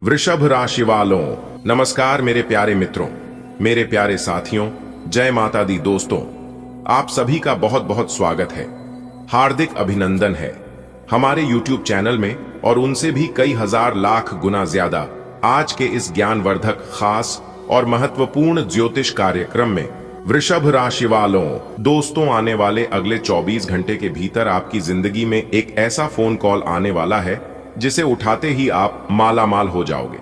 वृषभ राशि वालों, नमस्कार मेरे प्यारे मित्रों, मेरे प्यारे साथियों, जय माता दी। दोस्तों, आप सभी का बहुत बहुत स्वागत है, हार्दिक अभिनंदन है हमारे YouTube चैनल में और उनसे भी कई हजार लाख गुना ज्यादा आज के इस ज्ञानवर्धक, खास और महत्वपूर्ण ज्योतिष कार्यक्रम में। वृषभ राशि वालों, दोस्तों, आने वाले अगले 24 घंटे के भीतर आपकी जिंदगी में एक ऐसा फोन कॉल आने वाला है जिसे उठाते ही आप माला माल हो जाओगे।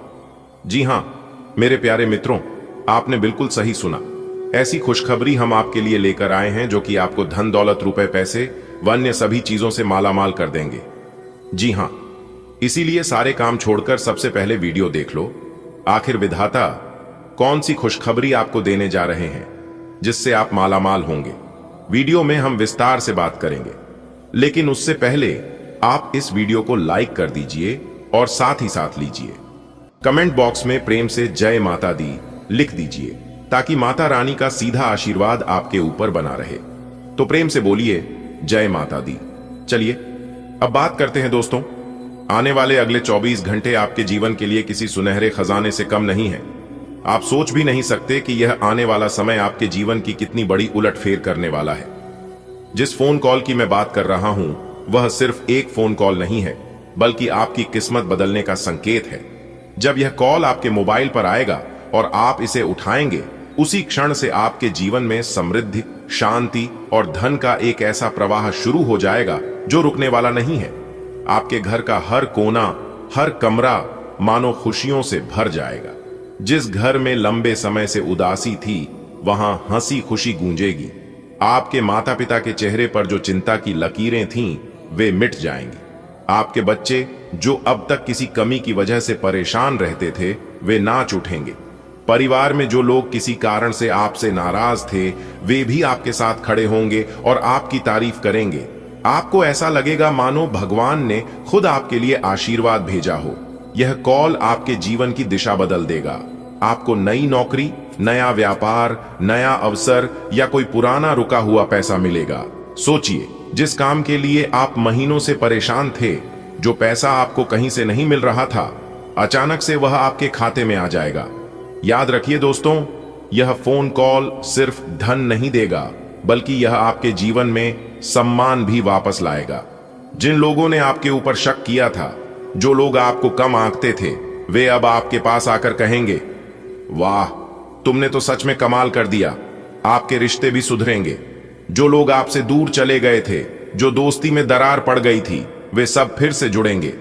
जी हां मेरे प्यारे मित्रों, आपने बिल्कुल सही सुना। ऐसी खुशखबरी हम आपके लिए लेकर आए हैं जो कि आपको धन दौलत, रुपए पैसे व अन्य सभी चीजों से माला माल कर देंगे। जी हां, इसीलिए सारे काम छोड़कर सबसे पहले वीडियो देख लो। आखिर विधाता कौन सी खुशखबरी आपको देने जा रहे हैं जिससे आप माला माल होंगे। वीडियो में हम विस्तार से बात करेंगे, लेकिन उससे पहले आप इस वीडियो को लाइक कर दीजिए और साथ ही साथ लीजिए कमेंट बॉक्स में प्रेम से जय माता दी लिख दीजिए, ताकि माता रानी का सीधा आशीर्वाद आपके ऊपर बना रहे। तो प्रेम से बोलिए जय माता दी। चलिए अब बात करते हैं दोस्तों। आने वाले अगले 24 घंटे आपके जीवन के लिए किसी सुनहरे खजाने से कम नहीं है। आप सोच भी नहीं सकते कि यह आने वाला समय आपके जीवन की कितनी बड़ी उलटफेर करने वाला है। जिस फोन कॉल की मैं बात कर रहा हूं वह सिर्फ एक फोन कॉल नहीं है, बल्कि आपकी किस्मत बदलने का संकेत है। जब यह कॉल आपके मोबाइल पर आएगा और आप इसे उठाएंगे, उसी क्षण से आपके जीवन में समृद्धि, शांति और धन का एक ऐसा प्रवाह शुरू हो जाएगा जो रुकने वाला नहीं है। आपके घर का हर कोना, हर कमरा मानो खुशियों से भर जाएगा। जिस घर में लंबे समय से उदासी थी, वहां हंसी खुशी गूंजेगी। आपके माता पिता के चेहरे पर जो चिंता की लकीरें थीं, वे मिट जाएंगी। आपके बच्चे जो अब तक किसी कमी की वजह से परेशान रहते थे, वे नाच उठेंगे। परिवार में जो लोग किसी कारण से आपसे नाराज थे, वे भी आपके साथ खड़े होंगे और आपकी तारीफ करेंगे। आपको ऐसा लगेगा मानो भगवान ने खुद आपके लिए आशीर्वाद भेजा हो। यह कॉल आपके जीवन की दिशा बदल देगा। आपको नई नौकरी, नया व्यापार, नया अवसर या कोई पुराना रुका हुआ पैसा मिलेगा। सोचिए, जिस काम के लिए आप महीनों से परेशान थे, जो पैसा आपको कहीं से नहीं मिल रहा था, अचानक से वह आपके खाते में आ जाएगा। याद रखिए दोस्तों, यह फोन कॉल सिर्फ धन नहीं देगा, बल्कि यह आपके जीवन में सम्मान भी वापस लाएगा। जिन लोगों ने आपके ऊपर शक किया था, जो लोग आपको कम आंकते थे, वे अब आपके पास आकर कहेंगे, वाह, तुमने तो सच में कमाल कर दिया। आपके रिश्ते भी सुधरेंगे। जो लोग आपसे दूर चले गए थे, जो दोस्ती में दरार पड़ गई थी, वे सब फिर से जुड़ेंगे।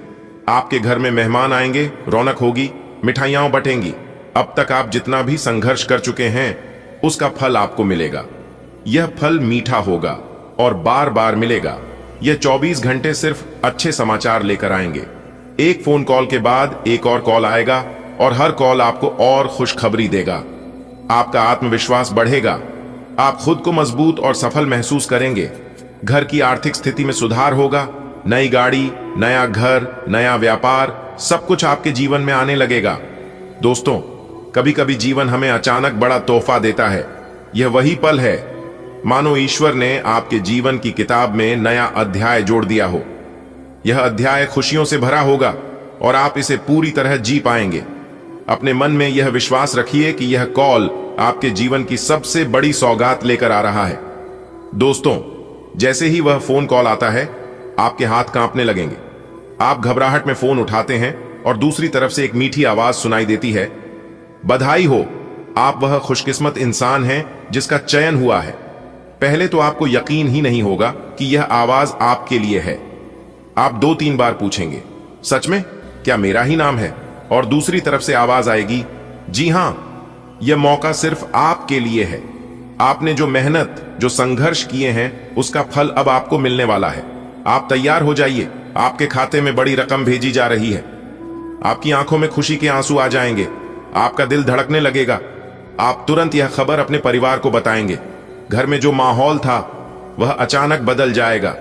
आपके घर में मेहमान आएंगे, रौनक होगी, मिठाइयां बटेंगी। अब तक आप जितना भी संघर्ष कर चुके हैं, उसका फल आपको मिलेगा। यह फल मीठा होगा और बार बार मिलेगा। यह 24 घंटे सिर्फ अच्छे समाचार लेकर आएंगे। एक फोन कॉल के बाद एक और कॉल आएगा और हर कॉल आपको और खुशखबरी देगा। आपका आत्मविश्वास बढ़ेगा। आप खुद को मजबूत और सफल महसूस करेंगे। घर की आर्थिक स्थिति में सुधार होगा। नई गाड़ी, नया घर, नया व्यापार, सब कुछ आपके जीवन में आने लगेगा। दोस्तों, कभी कभी जीवन हमें अचानक बड़ा तोहफा देता है। यह वही पल है मानो ईश्वर ने आपके जीवन की किताब में नया अध्याय जोड़ दिया हो। यह अध्याय खुशियों से भरा होगा और आप इसे पूरी तरह जी पाएंगे। अपने मन में यह विश्वास रखिए कि यह कॉल आपके जीवन की सबसे बड़ी सौगात लेकर आ रहा है। दोस्तों, जैसे ही वह फोन कॉल आता है, आपके हाथ कांपने लगेंगे। आप घबराहट में फोन उठाते हैं और दूसरी तरफ से एक मीठी आवाज सुनाई देती है, बधाई हो, आप वह खुशकिस्मत इंसान हैं जिसका चयन हुआ है। पहले तो आपको यकीन ही नहीं होगा कि यह आवाज आपके लिए है। आप 2-3 बार पूछेंगे, सच में क्या मेरा ही नाम है? और दूसरी तरफ से आवाज आएगी, जी हां, यह मौका सिर्फ आपके लिए है। आपने जो मेहनत, जो संघर्ष किए हैं, उसका फल अब आपको मिलने वाला है। आप तैयार हो जाइए, आपके खाते में बड़ी रकम भेजी जा रही है। आपकी आंखों में खुशी के आंसू आ जाएंगे। आपका दिल धड़कने लगेगा। आप तुरंत यह खबर अपने परिवार को बताएंगे। घर में जो माहौल था वह अचानक बदल जाएगा।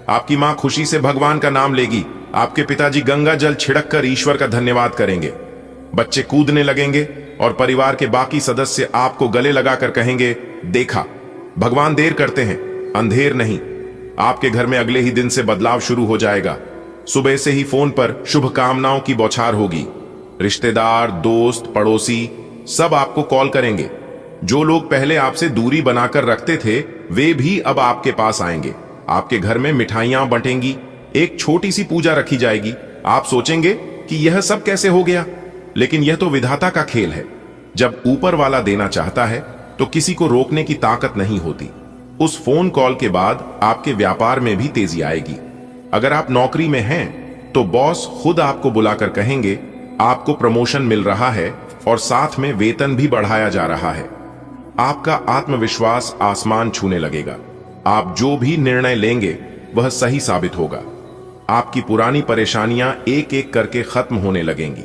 आपकी मां खुशी से भगवान का नाम लेगी। आपके पिताजी गंगा जल छिड़क कर ईश्वर का धन्यवाद करेंगे। बच्चे कूदने लगेंगे और परिवार के बाकी सदस्य आपको गले लगाकर कहेंगे, देखा, भगवान देर करते हैं, अंधेर नहीं। आपके घर में अगले ही दिन से बदलाव शुरू हो जाएगा। सुबह से ही फोन पर शुभकामनाओं की बौछार होगी। रिश्तेदार, दोस्त, पड़ोसी सब आपको कॉल करेंगे। जो लोग पहले आपसे दूरी बनाकर रखते थे वे भी अब आपके पास आएंगे। आपके घर में मिठाइयां बंटेंगी, एक छोटी सी पूजा रखी जाएगी। आप सोचेंगे कि यह सब कैसे हो गया, लेकिन यह तो विधाता का खेल है। जब ऊपर वाला देना चाहता है तो किसी को रोकने की ताकत नहीं होती। उस फोन कॉल के बाद आपके व्यापार में भी तेजी आएगी। अगर आप नौकरी में हैं तो बॉस खुद आपको बुलाकर कहेंगे आपको प्रमोशन मिल रहा है और साथ में वेतन भी बढ़ाया जा रहा है। आपका आत्मविश्वास आसमान छूने लगेगा। आप जो भी निर्णय लेंगे वह सही साबित होगा। आपकी पुरानी परेशानियां एक एक करके खत्म होने लगेंगी।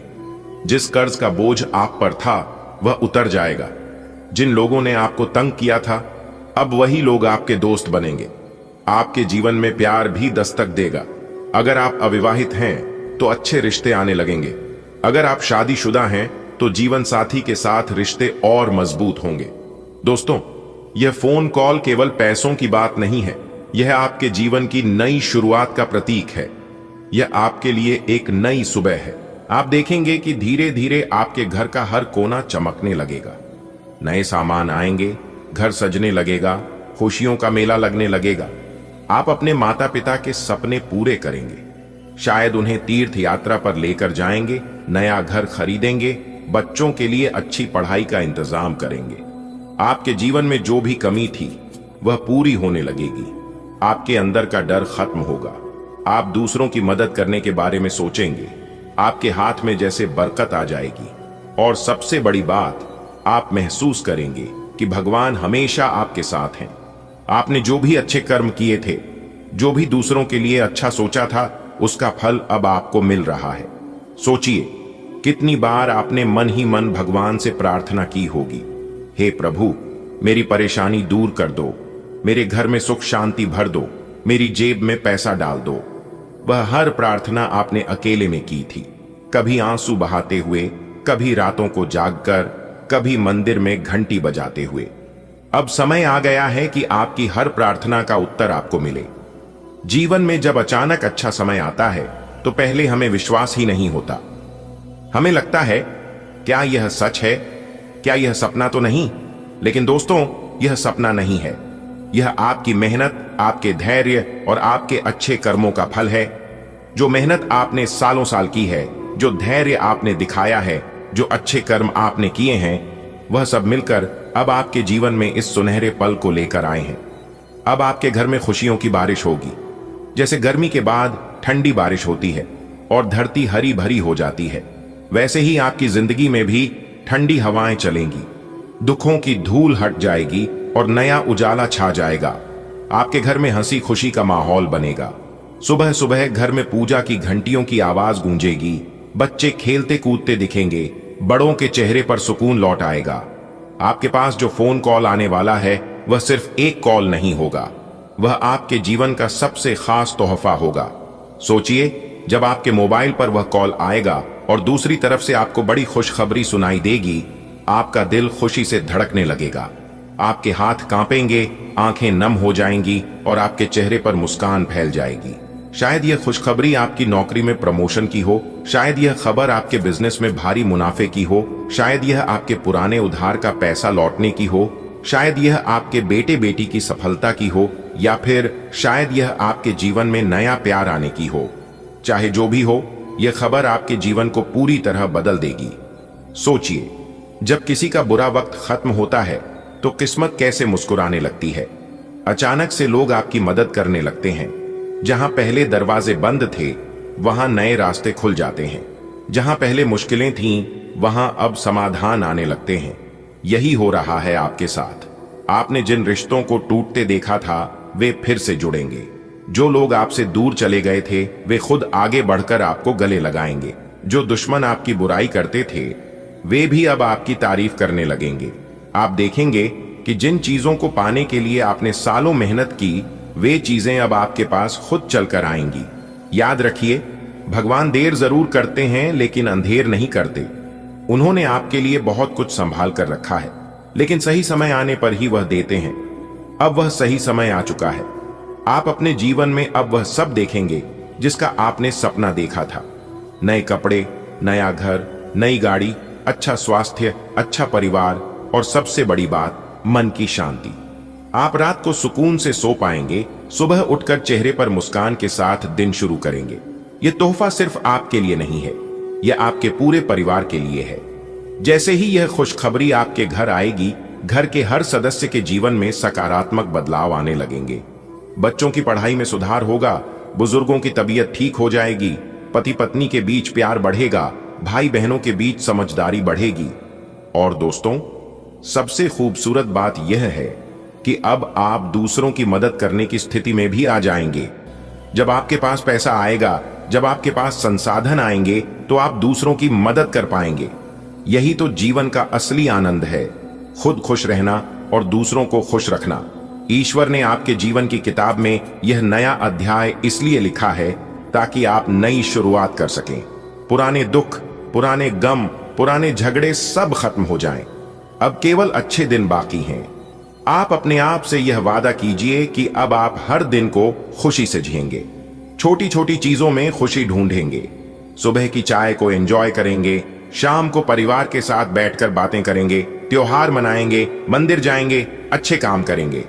जिस कर्ज का बोझ आप पर था वह उतर जाएगा। जिन लोगों ने आपको तंग किया था अब वही लोग आपके दोस्त बनेंगे। आपके जीवन में प्यार भी दस्तक देगा। अगर आप अविवाहित हैं तो अच्छे रिश्ते आने लगेंगे। अगर आप शादीशुदा हैं तो जीवन साथी के साथ रिश्ते और मजबूत होंगे। दोस्तों, यह फोन कॉल केवल पैसों की बात नहीं है, यह आपके जीवन की नई शुरुआत का प्रतीक है। यह आपके लिए एक नई सुबह है। आप देखेंगे कि धीरे धीरे आपके घर का हर कोना चमकने लगेगा। नए सामान आएंगे, घर सजने लगेगा, खुशियों का मेला लगने लगेगा। आप अपने माता पिता के सपने पूरे करेंगे। शायद उन्हें तीर्थ यात्रा पर लेकर जाएंगे, नया घर खरीदेंगे, बच्चों के लिए अच्छी पढ़ाई का इंतजाम करेंगे। आपके जीवन में जो भी कमी थी वह पूरी होने लगेगी। आपके अंदर का डर खत्म होगा। आप दूसरों की मदद करने के बारे में सोचेंगे। आपके हाथ में जैसे बरकत आ जाएगी। और सबसे बड़ी बात, आप महसूस करेंगे कि भगवान हमेशा आपके साथ हैं। आपने जो भी अच्छे कर्म किए थे, जो भी दूसरों के लिए अच्छा सोचा था, उसका फल अब आपको मिल रहा है। सोचिए कितनी बार आपने मन ही मन भगवान से प्रार्थना की होगी, हे प्रभु मेरी परेशानी दूर कर दो, मेरे घर में सुख शांति भर दो, मेरी जेब में पैसा डाल दो। वह हर प्रार्थना आपने अकेले में की थी, कभी आंसू बहाते हुए, कभी रातों को जागकर, कभी मंदिर में घंटी बजाते हुए। अब समय आ गया है कि आपकी हर प्रार्थना का उत्तर आपको मिले। जीवन में जब अचानक अच्छा समय आता है तो पहले हमें विश्वास ही नहीं होता। हमें लगता है क्या यह सच है, क्या यह सपना तो नहीं। लेकिन दोस्तों, यह सपना नहीं है। यह आपकी मेहनत, आपके धैर्य और आपके अच्छे कर्मों का फल है। जो मेहनत आपने सालों साल की है, जो धैर्य आपने दिखाया है, जो अच्छे कर्म आपने किए हैं, वह सब मिलकर अब आपके जीवन में इस सुनहरे पल को लेकर आए हैं। अब आपके घर में खुशियों की बारिश होगी। जैसे गर्मी के बाद ठंडी बारिश होती है और धरती हरी भरी हो जाती है, वैसे ही आपकी जिंदगी में भी ठंडी हवाएं चलेंगी। दुखों की धूल हट जाएगी और नया उजाला छा जाएगा। आपके घर में हंसी खुशी का माहौल बनेगा। सुबह सुबह घर में पूजा की घंटियों की आवाज गूंजेगी। बच्चे खेलते कूदते दिखेंगे। बड़ों के चेहरे पर सुकून लौट आएगा। आपके पास जो फोन कॉल आने वाला है वह सिर्फ एक कॉल नहीं होगा, वह आपके जीवन का सबसे खास तोहफा होगा। सोचिए, जब आपके मोबाइल पर वह कॉल आएगा और दूसरी तरफ से आपको बड़ी खुशखबरी सुनाई देगी, आपका दिल खुशी से धड़कने लगेगा। आपके हाथ कांपेंगे, आंखें नम हो जाएंगी और आपके चेहरे पर मुस्कान फैल जाएगी। शायद यह खुशखबरी आपकी नौकरी में प्रमोशन की हो, शायद यह खबर आपके बिजनेस में भारी मुनाफे की हो, शायद यह आपके पुराने उधार का पैसा लौटने की हो, शायद यह आपके बेटे बेटी की सफलता की हो, या फिर शायद यह आपके जीवन में नया प्यार आने की हो। चाहे जो भी हो, यह खबर आपके जीवन को पूरी तरह बदल देगी। सोचिए, जब किसी का बुरा वक्त खत्म होता है तो किस्मत कैसे मुस्कुराने लगती है। अचानक से लोग आपकी मदद करने लगते हैं। जहां पहले दरवाजे बंद थे वहां नए रास्ते खुल जाते हैं। जहां पहले मुश्किलें थीं वहां अब समाधान आने लगते हैं। यही हो रहा है आपके साथ। आपने जिन रिश्तों को टूटते देखा था वे फिर से जुड़ेंगे। जो लोग आपसे दूर चले गए थे वे खुद आगे बढ़कर आपको गले लगाएंगे। जो दुश्मन आपकी बुराई करते थे वे भी अब आपकी तारीफ करने लगेंगे। आप देखेंगे कि जिन चीजों को पाने के लिए आपने सालों मेहनत की, वे चीजें अब आपके पास खुद चलकर आएंगी। याद रखिए, भगवान देर जरूर करते हैं लेकिन अंधेर नहीं करते। उन्होंने आपके लिए बहुत कुछ संभाल कर रखा है, लेकिन सही समय आने पर ही वह देते हैं। अब वह सही समय आ चुका है। आप अपने जीवन में अब वह सब देखेंगे जिसका आपने सपना देखा था। नए कपड़े, नया घर, नई गाड़ी, अच्छा स्वास्थ्य, अच्छा परिवार और सबसे बड़ी बात, मन की शांति। आप रात को सुकून से सो पाएंगे, सुबह उठकर चेहरे पर मुस्कान के साथ दिन शुरू करेंगे। यह तोहफा सिर्फ आपके लिए नहीं है, यह आपके पूरे परिवार के लिए है। जैसे ही यह खुशखबरी आपके घर आएगी, घर के हर सदस्य के जीवन में सकारात्मक बदलाव आने लगेंगे। बच्चों की पढ़ाई में सुधार होगा, बुजुर्गों की तबीयत ठीक हो जाएगी, पति पत्नी के बीच प्यार बढ़ेगा, भाई बहनों के बीच समझदारी बढ़ेगी। और दोस्तों, सबसे खूबसूरत बात यह है कि अब आप दूसरों की मदद करने की स्थिति में भी आ जाएंगे। जब आपके पास पैसा आएगा, जब आपके पास संसाधन आएंगे, तो आप दूसरों की मदद कर पाएंगे। यही तो जीवन का असली आनंद है, खुद खुश रहना और दूसरों को खुश रखना। ईश्वर ने आपके जीवन की किताब में यह नया अध्याय इसलिए लिखा है ताकि आप नई शुरुआत कर सकें। पुराने दुख, पुराने गम, पुराने झगड़े सब खत्म हो जाएं। अब केवल अच्छे दिन बाकी हैं। आप अपने आप से यह वादा कीजिए कि अब आप हर दिन को खुशी से जिएंगे, छोटी छोटी चीजों में खुशी ढूंढेंगे। सुबह की चाय को एंजॉय करेंगे, शाम को परिवार के साथ बैठकर बातें करेंगे, त्योहार मनाएंगे, मंदिर जाएंगे, अच्छे काम करेंगे।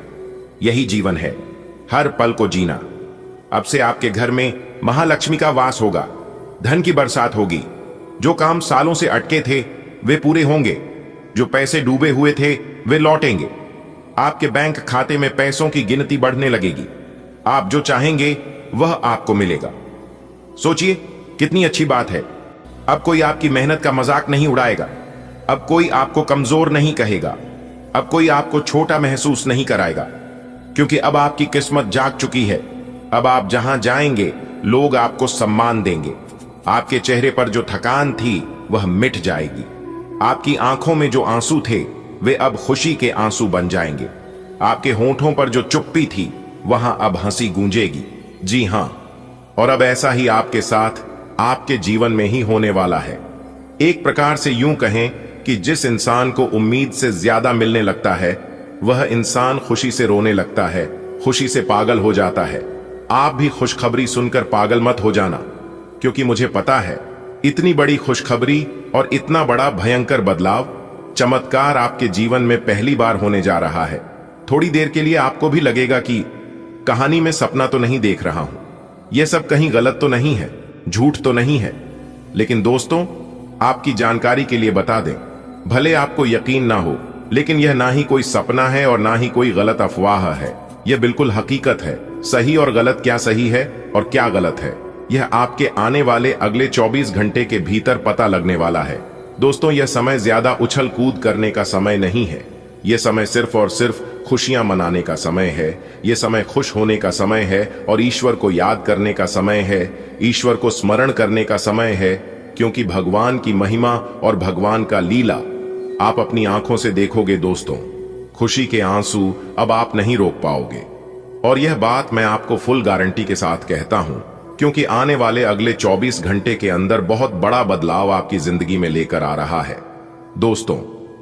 यही जीवन है, हर पल को जीना। अब से आपके घर में महालक्ष्मी का वास होगा, धन की बरसात होगी। जो काम सालों से अटके थे वे पूरे होंगे, जो पैसे डूबे हुए थे वे लौटेंगे। आपके बैंक खाते में पैसों की गिनती बढ़ने लगेगी। आप जो चाहेंगे वह आपको मिलेगा। सोचिए कितनी अच्छी बात है। अब कोई आपकी मेहनत का मजाक नहीं उड़ाएगा, अब कोई आपको कमजोर नहीं कहेगा, अब कोई आपको छोटा महसूस नहीं कराएगा, क्योंकि अब आपकी किस्मत जाग चुकी है। अब आप जहां जाएंगे लोग आपको सम्मान देंगे। आपके चेहरे पर जो थकान थी वह मिट जाएगी। आपकी आंखों में जो आंसू थे वे अब खुशी के आंसू बन जाएंगे। आपके होंठों पर जो चुप्पी थी वहां अब हंसी गूंजेगी। जी हां, और अब ऐसा ही आपके साथ आपके जीवन में ही होने वाला है। एक प्रकार से यूं कहें कि जिस इंसान को उम्मीद से ज्यादा मिलने लगता है वह इंसान खुशी से रोने लगता है, खुशी से पागल हो जाता है। आप भी खुशखबरी सुनकर पागल मत हो जाना, क्योंकि मुझे पता है इतनी बड़ी खुशखबरी और इतना बड़ा भयंकर बदलाव, चमत्कार आपके जीवन में पहली बार होने जा रहा है। थोड़ी देर के लिए आपको भी लगेगा कि कहानी में सपना तो नहीं देख रहा हूं, यह सब कहीं गलत तो नहीं है, झूठ तो नहीं है। लेकिन दोस्तों, आपकी जानकारी के लिए बता दें, भले आपको यकीन ना हो, लेकिन यह ना ही कोई सपना है और ना ही कोई गलत अफवाह है। यह बिल्कुल हकीकत है। सही और गलत क्या सही है और क्या गलत है, यह आपके आने वाले अगले 24 घंटे के भीतर पता लगने वाला है। दोस्तों, यह समय ज्यादा उछल कूद करने का समय नहीं है। यह समय सिर्फ और सिर्फ खुशियां मनाने का समय है। यह समय खुश होने का समय है और ईश्वर को याद करने का समय है, ईश्वर को स्मरण करने का समय है, क्योंकि भगवान की महिमा और भगवान का लीला आप अपनी आंखों से देखोगे। दोस्तों, खुशी के आंसू अब आप नहीं रोक पाओगे। और यह बात मैं आपको फुल गारंटी के साथ कहता हूं, क्योंकि आने वाले अगले 24 घंटे के अंदर बहुत बड़ा बदलाव आपकी जिंदगी में लेकर आ रहा है। दोस्तों,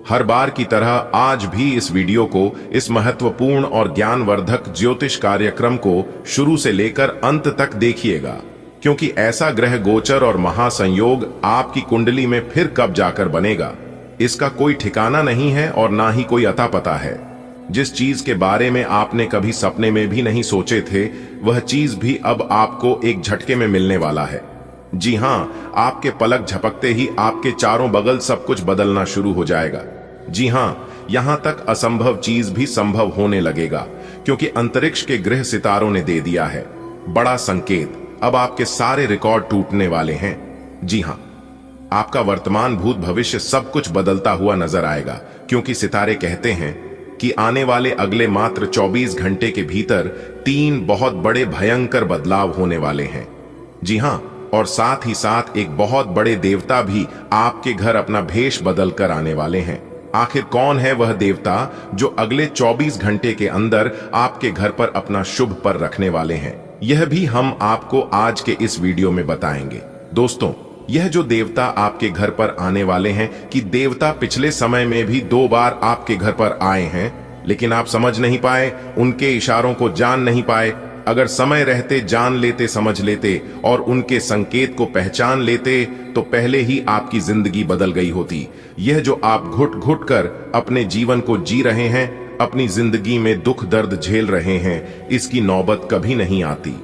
हर बार की तरह आज भी इस वीडियो को, इस महत्वपूर्ण और ज्ञानवर्धक ज्योतिष कार्यक्रम को शुरू से लेकर अंत तक देखिएगा, क्योंकि ऐसा ग्रह गोचर और महासंयोग आपकी कुंडली में फिर कब जाकर बनेगा, इसका कोई ठिकाना नहीं है और ना ही कोई अता पता है। जिस चीज के बारे में आपने कभी सपने में भी नहीं सोचे थे, वह चीज भी अब आपको एक झटके में मिलने वाला है। जी हां, आपके पलक झपकते ही आपके चारों बगल सब कुछ बदलना शुरू हो जाएगा। जी हां, यहां तक असंभव चीज भी संभव होने लगेगा, क्योंकि अंतरिक्ष के ग्रह सितारों ने दे दिया है बड़ा संकेत। अब आपके सारे रिकॉर्ड टूटने वाले हैं। जी हां, आपका वर्तमान, भूत, भविष्य सब कुछ बदलता हुआ नजर आएगा, क्योंकि सितारे कहते हैं कि आने वाले अगले मात्र 24 घंटे के भीतर 3 बहुत बड़े भयंकर बदलाव होने वाले हैं। जी हां, और साथ ही साथ एक बहुत बड़े देवता भी आपके घर अपना भेष बदल कर आने वाले हैं। आखिर कौन है वह देवता जो अगले 24 घंटे के अंदर आपके घर पर अपना शुभ पर रखने वाले हैं, यह भी हम आपको आज के इस वीडियो में बताएंगे। दोस्तों, यह जो देवता आपके घर पर आने वाले हैं, कि देवता पिछले समय में भी 2 बार आपके घर पर आए हैं, लेकिन आप समझ नहीं पाए, उनके इशारों को जान नहीं पाए, अगर समय रहते जान लेते, समझ लेते और उनके संकेत को पहचान लेते तो पहले ही आपकी जिंदगी बदल गई होती। यह जो आप घुट घुट कर अपने जीवन को जी रहे हैं, अपनी जिंदगी में दुख दर्द झेल रहे हैं, इसकी नौबत कभी नहीं आती।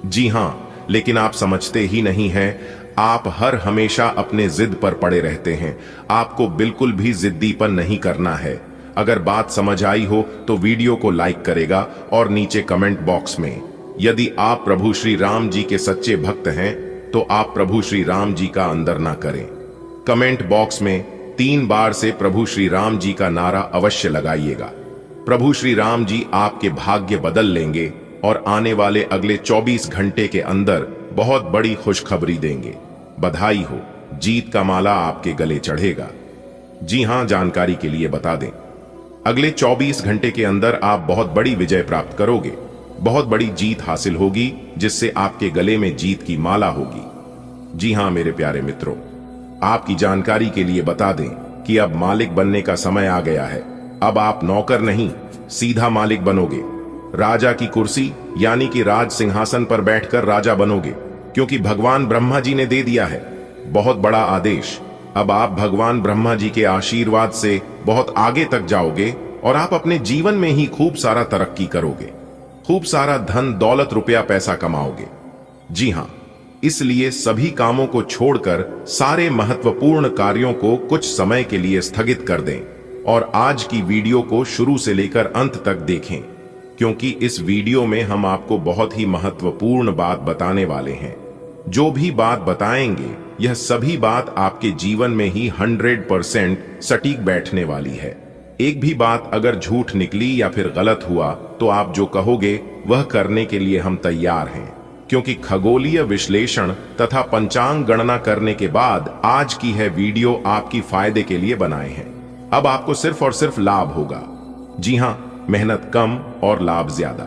जी हां, लेकिन आप समझते ही नहीं हैं। आप हर हमेशा अपने जिद पर पड़े रहते हैं। आपको बिल्कुल भी जिद्दीपन नहीं करना है। अगर बात समझ आई हो तो वीडियो को लाइक करेगा और नीचे कमेंट बॉक्स में यदि आप प्रभु श्री राम जी के सच्चे भक्त हैं तो आप प्रभु श्री राम जी का अंदर ना करें। कमेंट बॉक्स में 3 बार से प्रभु श्री राम जी का नारा अवश्य लगाइएगा। प्रभु श्री राम जी आपके भाग्य बदल लेंगे और आने वाले अगले 24 घंटे के अंदर बहुत बड़ी खुशखबरी देंगे। बधाई हो, जीत का माला आपके गले चढ़ेगा। जी हां, जानकारी के लिए बता दें, अगले 24 घंटे के अंदर आप बहुत बड़ी विजय प्राप्त करोगे। बहुत बड़ी जीत हासिल होगी जिससे आपके गले में जीत की माला होगी। जी हां मेरे प्यारे मित्रों, आपकी जानकारी के लिए बता दें कि अब मालिक बनने का समय आ गया है। अब आप नौकर नहीं, सीधा मालिक बनोगे। राजा की कुर्सी यानी कि राज सिंहासन पर बैठकर राजा बनोगे, क्योंकि भगवान ब्रह्मा जी ने दे दिया है बहुत बड़ा आदेश। अब आप भगवान ब्रह्मा जी के आशीर्वाद से बहुत आगे तक जाओगे और आप अपने जीवन में ही खूब सारा तरक्की करोगे, खूब सारा धन दौलत रुपया पैसा कमाओगे। जी हां, इसलिए सभी कामों को छोड़कर सारे महत्वपूर्ण कार्यों को कुछ समय के लिए स्थगित कर दें और आज की वीडियो को शुरू से लेकर अंत तक देखें, क्योंकि इस वीडियो में हम आपको बहुत ही महत्वपूर्ण बात बताने वाले हैं। जो भी बात बताएंगे यह सभी बात आपके जीवन में ही 100% सटीक बैठने वाली है। एक भी बात अगर झूठ निकली या फिर गलत हुआ तो आप जो कहोगे वह करने के लिए हम तैयार हैं, क्योंकि खगोलीय विश्लेषण तथा पंचांग गणना करने के बाद आज की है वीडियो आपकी फायदे के लिए बनाए हैं। अब आपको सिर्फ और सिर्फ लाभ होगा। जी हां, मेहनत कम और लाभ ज्यादा।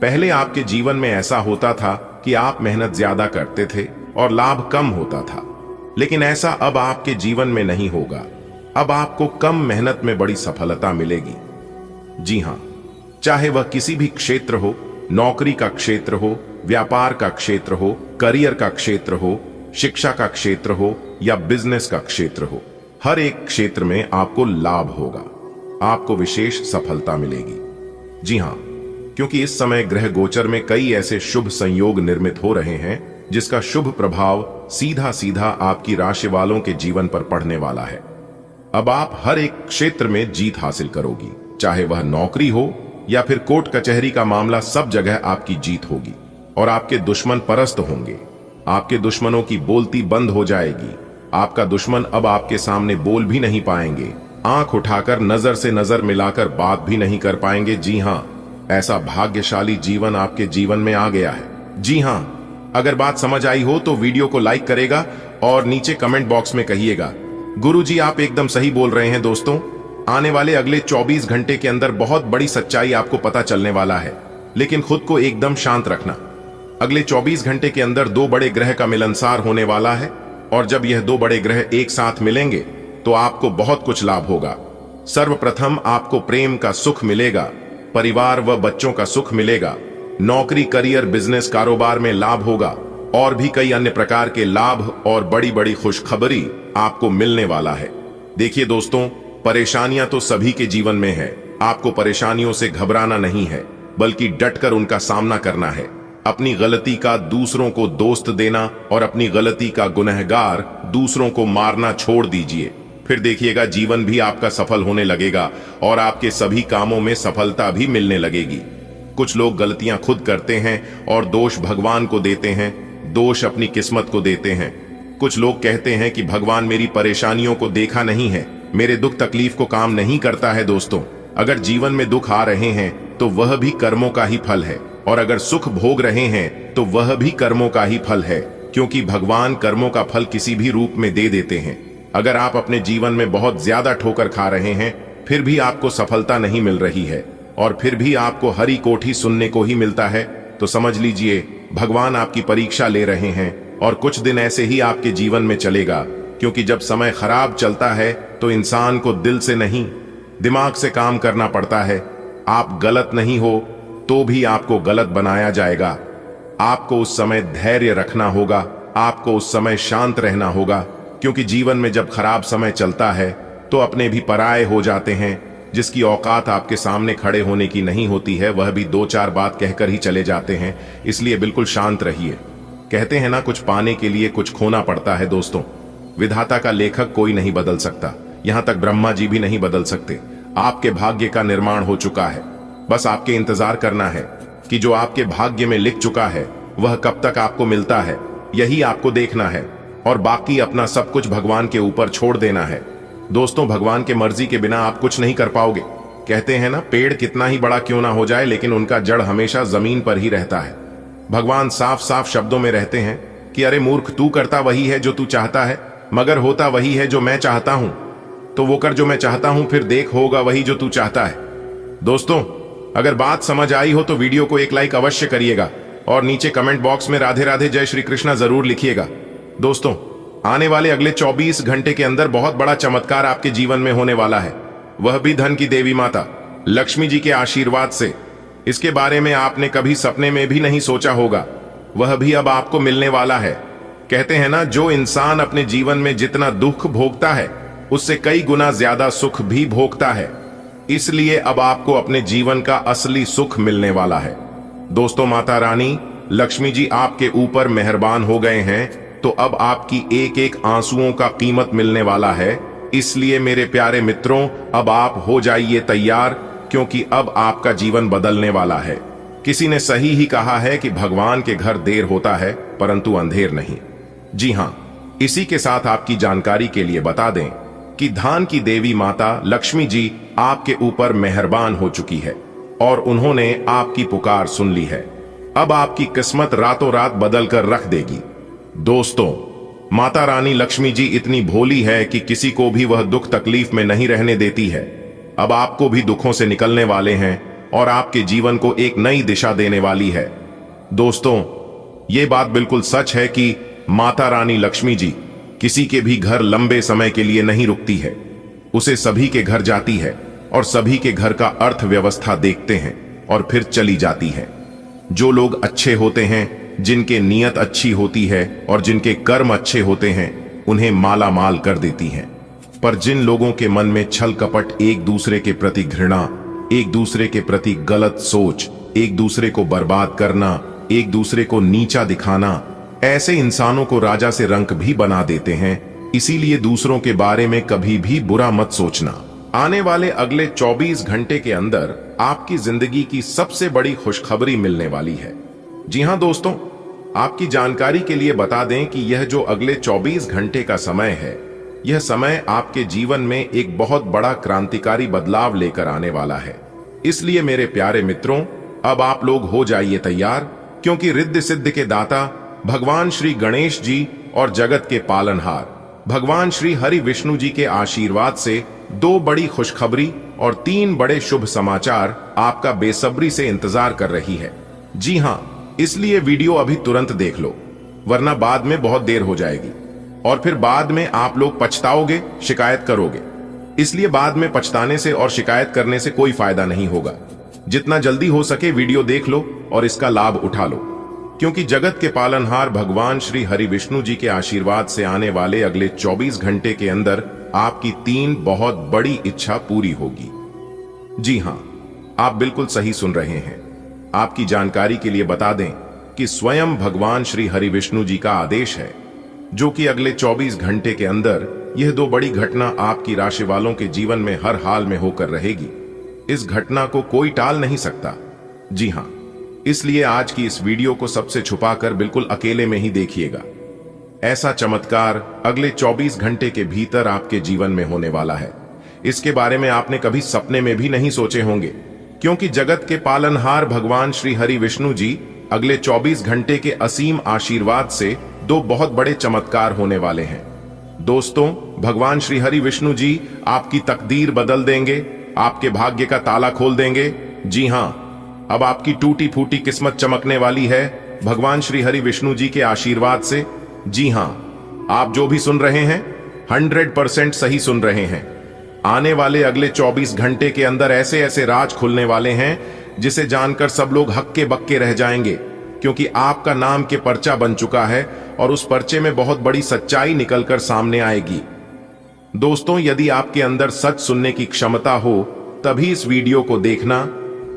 पहले आपके जीवन में ऐसा होता था कि आप मेहनत ज्यादा करते थे और लाभ कम होता था, लेकिन ऐसा अब आपके जीवन में नहीं होगा। अब आपको कम मेहनत में बड़ी सफलता मिलेगी। जी हां, चाहे वह किसी भी क्षेत्र हो, नौकरी का क्षेत्र हो, व्यापार का क्षेत्र हो, करियर का क्षेत्र हो, शिक्षा का क्षेत्र हो या बिजनेस का क्षेत्र हो, हर एक क्षेत्र में आपको लाभ होगा, आपको विशेष सफलता मिलेगी। जी हां, क्योंकि इस समय ग्रह गोचर में कई ऐसे शुभ संयोग निर्मित हो रहे हैं जिसका शुभ प्रभाव सीधा सीधा आपकी राशि वालों के जीवन पर पड़ने वाला है। अब आप हर एक क्षेत्र में जीत हासिल करोगी, चाहे वह नौकरी हो या फिर कोर्ट कचहरी का मामला, सब जगह आपकी जीत होगी और आपके दुश्मन परास्त होंगे। आपके दुश्मनों की बोलती बंद हो जाएगी। आपका दुश्मन अब आपके सामने बोल भी नहीं पाएंगे, आंख उठाकर नजर से नजर मिलाकर बात भी नहीं कर पाएंगे। जी हां, ऐसा भाग्यशाली जीवन आपके जीवन में आ गया है। जी हां, अगर बात समझ आई हो तो वीडियो को लाइक करेगा और नीचे कमेंट बॉक्स में कहिएगा, गुरुजी आप एकदम सही बोल रहे हैं। दोस्तों, आने वाले अगले 24 घंटे के अंदर बहुत बड़ी सच्चाई आपको पता चलने वाला है, लेकिन खुद को एकदम शांत रखना। अगले 24 घंटे के अंदर 2 बड़े ग्रह का मिलनसार होने वाला है और जब यह 2 बड़े ग्रह एक साथ मिलेंगे तो आपको बहुत कुछ लाभ होगा। सर्वप्रथम आपको प्रेम का सुख मिलेगा, परिवार व बच्चों का सुख मिलेगा, नौकरी, करियर, बिजनेस, कारोबार में लाभ होगा और भी कई अन्य प्रकार के लाभ और बड़ी बड़ी खुशखबरी आपको मिलने वाला है। देखिए दोस्तों, परेशानियां तो सभी के जीवन में है। आपको परेशानियों से घबराना नहीं है, बल्कि डटकर उनका सामना करना है। अपनी गलती का दूसरों को दोस्त देना और अपनी गलती का गुनहगार दूसरों को मारना छोड़ दीजिए। फिर देखिएगा जीवन भी आपका सफल होने लगेगा और आपके सभी कामों में सफलता भी मिलने लगेगी। कुछ लोग गलतियां खुद करते हैं और दोष भगवान को देते हैं, दोष अपनी किस्मत को देते हैं। कुछ लोग कहते हैं कि भगवान मेरी परेशानियों को देखा नहीं है, मेरे दुख तकलीफ को काम नहीं करता है। दोस्तों, अगर जीवन में दुख आ रहे हैं तो वह भी कर्मों का ही फल है, और अगर सुख भोग रहे हैं तो वह भी कर्मों का ही फल है, क्योंकि भगवान कर्मों का फल किसी भी रूप में दे देते हैं। अगर आप अपने जीवन में बहुत ज्यादा ठोकर खा रहे हैं, फिर भी आपको सफलता नहीं मिल रही है और फिर भी आपको हरी कोठी सुनने को ही मिलता है, तो समझ लीजिए भगवान आपकी परीक्षा ले रहे हैं और कुछ दिन ऐसे ही आपके जीवन में चलेगा। क्योंकि जब समय खराब चलता है तो इंसान को दिल से नहीं, दिमाग से काम करना पड़ता है। आप गलत नहीं हो, तो भी आपको गलत बनाया जाएगा। आपको उस समय धैर्य रखना होगा, आपको उस समय शांत रहना होगा, क्योंकि जीवन में जब खराब समय चलता है तो अपने भी पराये हो जाते हैं। जिसकी औकात आपके सामने खड़े होने की नहीं होती है, वह भी दो चार बात कहकर ही चले जाते हैं। इसलिए बिल्कुल शांत रहिए। कहते हैं ना, कुछ पाने के लिए कुछ खोना पड़ता है। दोस्तों, विधाता का लेखक कोई नहीं बदल सकता, यहां तक ब्रह्मा जी भी नहीं बदल सकते। आपके भाग्य का निर्माण हो चुका है, बस आपके इंतजार करना है कि जो आपके भाग्य में लिख चुका है वह कब तक आपको मिलता है, यही आपको देखना है। और बाकी अपना सब कुछ भगवान के ऊपर छोड़ देना है। दोस्तों, भगवान के मर्जी के बिना आप कुछ नहीं कर पाओगे। कहते हैं ना, पेड़ कितना ही बड़ा क्यों ना हो जाए, लेकिन उनका जड़ हमेशा जमीन पर ही रहता है। भगवान साफ साफ शब्दों में रहते हैं कि अरे मूर्ख, तू करता वही है जो तू चाहता है, मगर होता वही है जो मैं चाहता हूं। तो वो कर जो मैं चाहता हूं, फिर देख होगा वही जो तू चाहता है। दोस्तों, अगर बात समझ आई हो तो वीडियो को एक लाइक अवश्य करिएगा और नीचे कमेंट बॉक्स में राधे राधे जय श्री कृष्णा जरूर लिखिएगा। दोस्तों, आने वाले अगले 24 घंटे के अंदर बहुत बड़ा चमत्कार आपके जीवन में होने वाला है, वह भी धन की देवी माता लक्ष्मी जी के आशीर्वाद से। इसके बारे में आपने कभी सपने में भी नहीं सोचा होगा, वह भी अब आपको मिलने वाला है। कहते हैं ना, जो इंसान अपने जीवन में जितना दुख भोगता है उससे कई गुना ज्यादा सुख भी भोगता है। इसलिए अब आपको अपने जीवन का असली सुख मिलने वाला है। दोस्तों, माता रानी लक्ष्मी जी आपके ऊपर मेहरबान हो गए हैं, तो अब आपकी एक एक आंसुओं का कीमत मिलने वाला है। इसलिए मेरे प्यारे मित्रों, अब आप हो जाइए तैयार, क्योंकि अब आपका जीवन बदलने वाला है। किसी ने सही ही कहा है कि भगवान के घर देर होता है परंतु अंधेर नहीं। जी हां, इसी के साथ आपकी जानकारी के लिए बता दें कि धान की देवी माता लक्ष्मी जी आपके ऊपर मेहरबान हो चुकी है और उन्होंने आपकी पुकार सुन ली है। अब आपकी किस्मत रातों रात बदल कर रख देगी। दोस्तों, माता रानी लक्ष्मी जी इतनी भोली है कि किसी को भी वह दुख तकलीफ में नहीं रहने देती है। अब आपको भी दुखों से निकलने वाले हैं और आपके जीवन को एक नई दिशा देने वाली है। दोस्तों, ये बात बिल्कुल सच है कि माता रानी लक्ष्मी जी किसी के भी घर लंबे समय के लिए नहीं रुकती है, उसे सभी के घर जाती है और सभी के घर का अर्थव्यवस्था देखते हैं और फिर चली जाती है। जो लोग अच्छे होते हैं, जिनके नीयत अच्छी होती है और जिनके कर्म अच्छे होते हैं, उन्हें माला माल कर देती हैं। पर जिन लोगों के मन में छल कपट, एक दूसरे के प्रति घृणा, एक दूसरे के प्रति गलत सोच, एक दूसरे को बर्बाद करना, एक दूसरे को नीचा दिखाना, ऐसे इंसानों को राजा से रंक भी बना देते हैं। इसीलिए दूसरों के बारे में कभी भी बुरा मत सोचना। आने वाले अगले 24 घंटे के अंदर आपकी जिंदगी की सबसे बड़ी खुशखबरी मिलने वाली है। जी हां दोस्तों, आपकी जानकारी के लिए बता दें कि यह जो अगले 24 घंटे का समय है, यह समय आपके जीवन में एक बहुत बड़ा क्रांतिकारी बदलाव लेकर आने वाला है। इसलिए मेरे प्यारे मित्रों, अब आप लोग हो जाइए तैयार, क्योंकि रिद्धि सिद्धि के दाता भगवान श्री गणेश जी और जगत के पालनहार भगवान श्री हरि विष्णु जी के आशीर्वाद से 2 बड़ी खुशखबरी और 3 बड़े शुभ समाचार आपका बेसब्री से इंतजार कर रही है। जी हां, इसलिए वीडियो अभी तुरंत देख लो, वरना बाद में बहुत देर हो जाएगी और फिर बाद में आप लोग पछताओगे, शिकायत करोगे। इसलिए बाद में पछताने से और शिकायत करने से कोई फायदा नहीं होगा। जितना जल्दी हो सके वीडियो देख लो और इसका लाभ उठा लो, क्योंकि जगत के पालनहार भगवान श्री हरि विष्णु जी के आशीर्वाद से आने वाले अगले 24 घंटे के अंदर आपकी 3 बहुत बड़ी इच्छा पूरी होगी। जी हां, आप बिल्कुल सही सुन रहे हैं। आपकी जानकारी के लिए बता दें कि स्वयं भगवान श्री हरि विष्णु जी का आदेश है, जो कि अगले 24 घंटे के अंदर यह 2 बड़ी घटना आपकी राशि वालों के जीवन में हर हाल में होकर रहेगी। इस घटना को कोई टाल नहीं सकता। जी हां, इसलिए आज की इस वीडियो को सबसे छुपाकर बिल्कुल अकेले में ही देखिएगा। ऐसा चमत्कार अगले 24 घंटे के भीतर आपके जीवन में होने वाला है। इसके बारे में आपने कभी सपने में भी नहीं सोचे होंगे, क्योंकि जगत के पालनहार भगवान श्री हरि विष्णु जी अगले 24 घंटे के असीम आशीर्वाद से 2 बहुत बड़े चमत्कार होने वाले हैं। दोस्तों, भगवान श्री हरि विष्णु जी आपकी तकदीर बदल देंगे, आपके भाग्य का ताला खोल देंगे। जी हां, अब आपकी टूटी फूटी किस्मत चमकने वाली है भगवान श्री हरि विष्णु जी के आशीर्वाद से। जी हां, आप जो भी सुन रहे हैं 100% सही सुन रहे हैं। आने वाले अगले 24 घंटे के अंदर ऐसे ऐसे राज खुलने वाले हैं जिसे जानकर सब लोग हक्के बक्के रह जाएंगे, क्योंकि आपका नाम के पर्चा बन चुका है और उस पर्चे में बहुत बड़ी सच्चाई निकलकर सामने आएगी। दोस्तों, यदि आपके अंदर सच सुनने की क्षमता हो तभी इस वीडियो को देखना,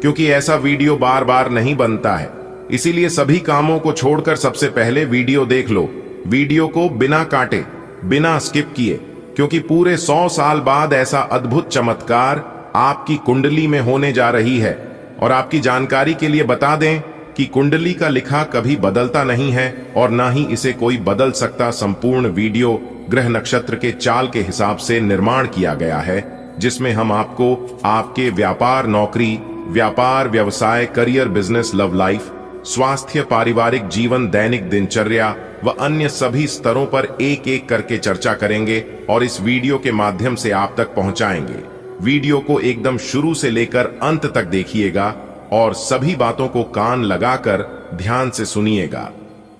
क्योंकि ऐसा वीडियो बार बार नहीं बनता है। इसीलिए सभी कामों को छोड़कर सबसे पहले वीडियो देख लो। वीडियो को बिना काटे, बिना स्किप किए, क्योंकि पूरे 100 साल बाद ऐसा अद्भुत चमत्कार आपकी कुंडली में होने जा रही है। और आपकी जानकारी के लिए बता दें कि कुंडली का लिखा कभी बदलता नहीं है और ना ही इसे कोई बदल सकता। संपूर्ण वीडियो ग्रह नक्षत्र के चाल के हिसाब से निर्माण किया गया है, जिसमें हम आपको आपके व्यापार, नौकरी, व्यापार, व्यवसाय, करियर, बिजनेस, लव लाइफ, स्वास्थ्य, पारिवारिक जीवन, दैनिक दिनचर्या व अन्य सभी स्तरों पर एक एक करके चर्चा करेंगे और इस वीडियो के माध्यम से आप तक पहुंचाएंगे। वीडियो को एकदम शुरू से लेकर अंत तक देखिएगा और सभी बातों को कान लगाकर ध्यान से सुनिएगा।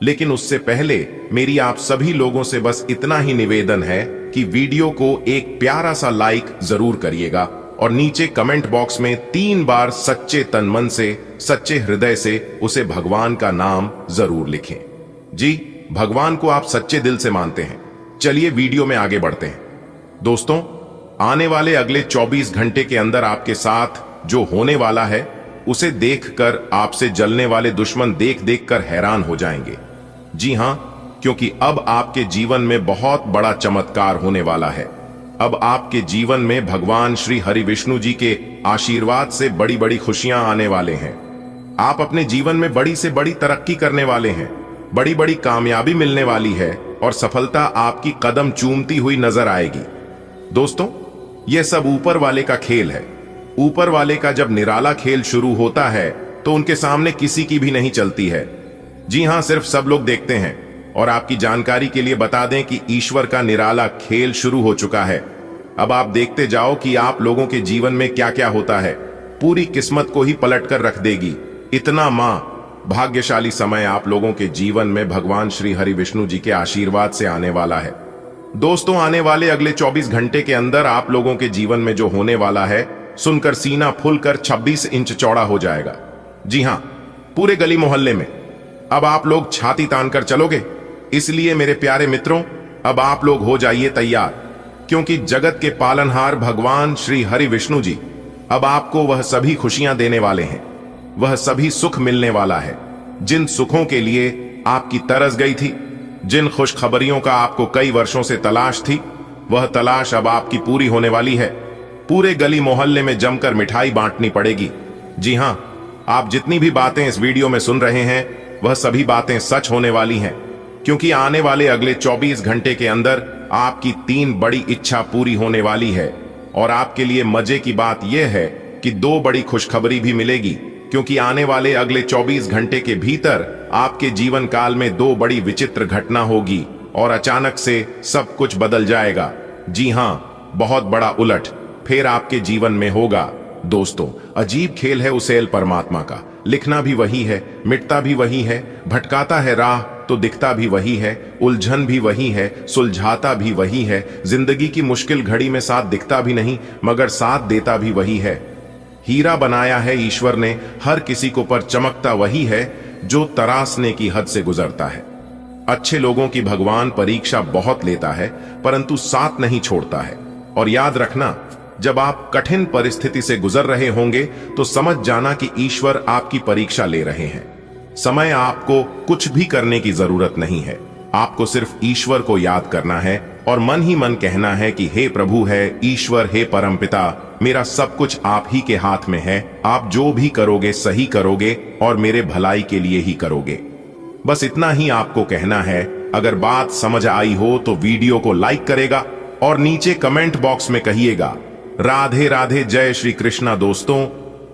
लेकिन उससे पहले मेरी आप सभी लोगों से बस इतना ही निवेदन है कि वीडियो को एक प्यारा सा लाइक जरूर करिएगा और नीचे कमेंट बॉक्स में 3 बार सच्चे तन मन से, सच्चे हृदय से उसे भगवान का नाम जरूर लिखें। जी, भगवान को आप सच्चे दिल से मानते हैं। चलिए वीडियो में आगे बढ़ते हैं। दोस्तों, आने वाले अगले 24 घंटे के अंदर आपके साथ जो होने वाला है उसे देखकर आपसे जलने वाले दुश्मन देख देख कर हैरान हो जाएंगे। जी हां, क्योंकि अब आपके जीवन में बहुत बड़ा चमत्कार होने वाला है। अब आपके जीवन में भगवान श्री हरि विष्णु जी के आशीर्वाद से बड़ी बड़ी खुशियां आने वाले हैं। आप अपने जीवन में बड़ी से बड़ी तरक्की करने वाले हैं, बड़ी बड़ी कामयाबी मिलने वाली है और सफलता आपकी कदम चूमती हुई नजर आएगी। दोस्तों, यह सब ऊपर वाले का खेल है। ऊपर वाले का जब निराला खेल शुरू होता है तो उनके सामने किसी की भी नहीं चलती है। जी हां, सिर्फ सब लोग देखते हैं। और आपकी जानकारी के लिए बता दें कि ईश्वर का निराला खेल शुरू हो चुका है। अब आप देखते जाओ कि आप लोगों के जीवन में क्या क्या होता है। पूरी किस्मत को ही पलट कर रख देगी। इतना भाग्यशाली समय आप लोगों के जीवन में भगवान श्री हरि विष्णु जी के आशीर्वाद से आने वाला है। दोस्तों, आने वाले अगले 24 घंटे के अंदर आप लोगों के जीवन में जो होने वाला है सुनकर सीना फूलकर 26 इंच चौड़ा हो जाएगा। जी हां, पूरे गली मोहल्ले में अब आप लोग छाती तानकर चलोगे। इसलिए मेरे प्यारे मित्रों, अब आप लोग हो जाइए तैयार, क्योंकि जगत के पालनहार भगवान श्री हरि विष्णु जी अब आपको वह सभी खुशियां देने वाले हैं। वह सभी सुख मिलने वाला है जिन सुखों के लिए आपकी तरस गई थी, जिन खुशखबरियों का आपको कई वर्षों से तलाश थी, वह तलाश अब आपकी पूरी होने वाली है। पूरे गली मोहल्ले में जमकर मिठाई बांटनी पड़ेगी। जी हां, आप जितनी भी बातें इस वीडियो में सुन रहे हैं वह सभी बातें सच होने वाली हैं, क्योंकि आने वाले अगले 24 घंटे के अंदर आपकी 3 बड़ी इच्छा पूरी होने वाली है। और आपके लिए मजे की बात यह है कि 2 बड़ी खुशखबरी भी मिलेगी, क्योंकि आने वाले अगले 24 घंटे के भीतर आपके जीवन काल में 2 बड़ी विचित्र घटना होगी और अचानक से सब कुछ बदल जाएगा। जी हां, बहुत बड़ा उलट फिर आपके जीवन में होगा। दोस्तों, अजीब खेल है उसेल परमात्मा का। लिखना भी वही है, मिटता भी वही है, भटकाता है राह तो दिखता भी वही है, उलझन भी वही है, सुलझाता भी वही है, जिंदगी की मुश्किल घड़ी में साथ दिखता भी नहीं मगर साथ देता भी वही है। हीरा बनाया है ईश्वर ने हर किसी को, पर चमकता वही है जो तरासने की हद से गुजरता है। अच्छे लोगों की भगवान परीक्षा बहुत लेता है, परंतु साथ नहीं छोड़ता है। और याद रखना, जब आप कठिन परिस्थिति से गुजर रहे होंगे तो समझ जाना कि ईश्वर आपकी परीक्षा ले रहे हैं। समय आपको कुछ भी करने की जरूरत नहीं है। आपको सिर्फ ईश्वर को याद करना है और मन ही मन कहना है कि हे प्रभु, है ईश्वर, हे परमपिता, मेरा सब कुछ आप ही के हाथ में है। आप जो भी करोगे सही करोगे और मेरे भलाई के लिए ही करोगे। बस इतना ही आपको कहना है। अगर बात समझ आई हो तो वीडियो को लाइक करेगा और नीचे कमेंट बॉक्स में कहिएगा राधे राधे, जय श्री कृष्णा। दोस्तों,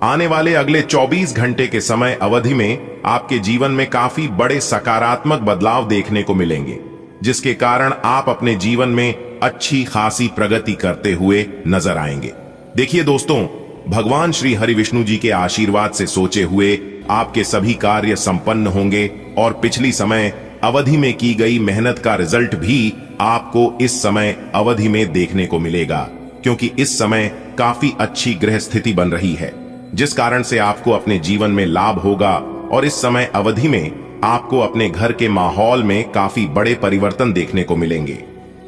आने वाले अगले 24 घंटे के समय अवधि में आपके जीवन में काफी बड़े सकारात्मक बदलाव देखने को मिलेंगे, जिसके कारण आप अपने जीवन में अच्छी खासी प्रगति करते हुए नजर आएंगे। देखिए दोस्तों, भगवान श्री हरि विष्णु जी के आशीर्वाद से सोचे हुए आपके सभी कार्य संपन्न होंगे और पिछली समय अवधि में की गई मेहनत का रिजल्ट भी आपको इस समय अवधि में देखने को मिलेगा, क्योंकि इस समय काफी अच्छी ग्रह स्थिति बन रही है। जिस कारण से आपको अपने जीवन में लाभ होगा और इस समय अवधि में आपको अपने घर के माहौल में काफी बड़े परिवर्तन देखने को मिलेंगे।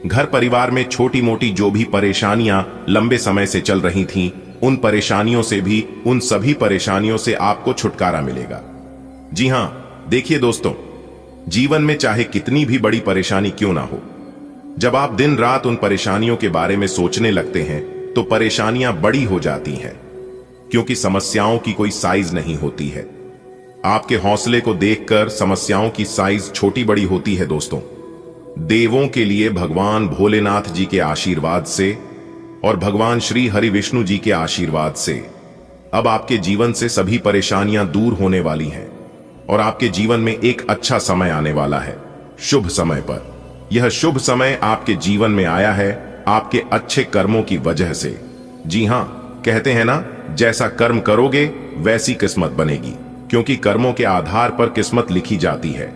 घर परिवार में छोटी मोटी जो भी परेशानियां लंबे समय से चल रही थीं, उन परेशानियों से भी, उन सभी परेशानियों से आपको छुटकारा मिलेगा। जी हां, देखिए दोस्तों, जीवन में चाहे कितनी भी बड़ी परेशानी क्यों ना हो, जब आप दिन रात उन परेशानियों के बारे में सोचने लगते हैं तो परेशानियां बड़ी हो जाती हैं, क्योंकि समस्याओं की कोई साइज नहीं होती है। आपके हौसले को देखकर समस्याओं की साइज छोटी बड़ी होती है दोस्तों। देवों के लिए भगवान भोलेनाथ जी के आशीर्वाद से और भगवान श्री हरि विष्णु जी के आशीर्वाद से अब आपके जीवन से सभी परेशानियां दूर होने वाली हैं और आपके जीवन में एक अच्छा समय आने वाला है, शुभ समय पर। यह शुभ समय आपके जीवन में आया है आपके अच्छे कर्मों की वजह से। जी हां, कहते हैं ना, जैसा कर्म करोगे वैसी किस्मत बनेगी, क्योंकि कर्मों के आधार पर किस्मत लिखी जाती है।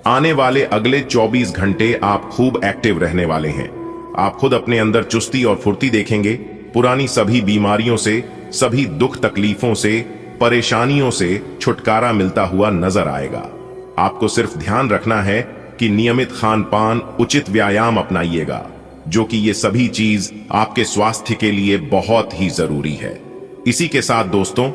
आने वाले अगले 24 घंटे आप खूब एक्टिव रहने वाले हैं। आप खुद अपने अंदर चुस्ती और फुर्ती देखेंगे। पुरानी सभी बीमारियों से, सभी दुख तकलीफों से, परेशानियों से छुटकारा मिलता हुआ नजर आएगा। आपको सिर्फ ध्यान रखना है कि नियमित खान पान, उचित व्यायाम अपनाइएगा, जो कि ये सभी चीज आपके स्वास्थ्य के लिए बहुत ही जरूरी है। इसी के साथ दोस्तों,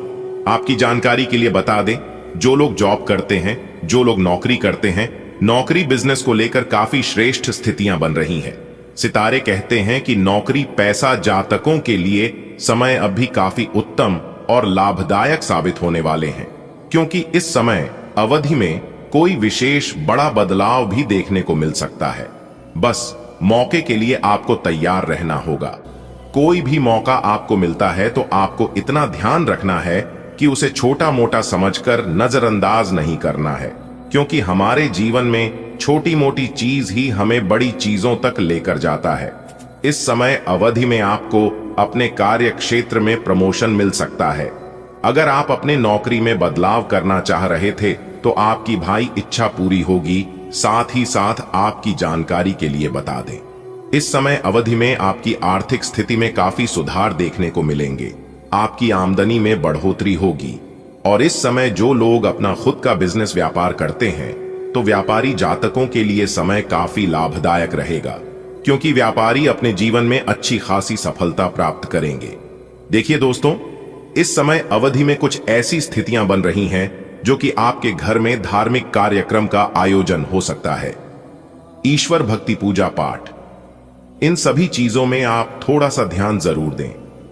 आपकी जानकारी के लिए बता दें, जो लोग जॉब करते हैं, जो लोग नौकरी करते हैं, नौकरी बिजनेस को लेकर काफी श्रेष्ठ स्थितियां बन रही हैं। सितारे कहते हैं कि नौकरी पैसा जातकों के लिए समय अब भी काफी उत्तम और लाभदायक साबित होने वाले हैं, क्योंकि इस समय अवधि में कोई विशेष बड़ा बदलाव भी देखने को मिल सकता है। बस मौके के लिए आपको तैयार रहना होगा। कोई भी मौका आपको मिलता है तो आपको इतना ध्यान रखना है कि उसे छोटा मोटा समझकर नजरअंदाज नहीं करना है, क्योंकि हमारे जीवन में छोटी मोटी चीज ही हमें बड़ी चीजों तक लेकर जाता है। इस समय अवधि में आपको अपने कार्य क्षेत्र में प्रमोशन मिल सकता है। अगर आप अपने नौकरी में बदलाव करना चाह रहे थे तो आपकी भाई इच्छा पूरी होगी। साथ ही साथ आपकी जानकारी के लिए बता दें, इस समय अवधि में आपकी आर्थिक स्थिति में काफी सुधार देखने को मिलेंगे। आपकी आमदनी में बढ़ोतरी होगी और इस समय जो लोग अपना खुद का बिजनेस व्यापार करते हैं तो व्यापारी जातकों के लिए समय काफी लाभदायक रहेगा, क्योंकि व्यापारी अपने जीवन में अच्छी खासी सफलता प्राप्त करेंगे। देखिए दोस्तों, इस समय अवधि में कुछ ऐसी स्थितियां बन रही हैं जो कि आपके घर में धार्मिक कार्यक्रम का आयोजन हो सकता है। ईश्वर भक्ति, पूजा पाठ, इन सभी चीजों में आप थोड़ा सा ध्यान जरूर दें।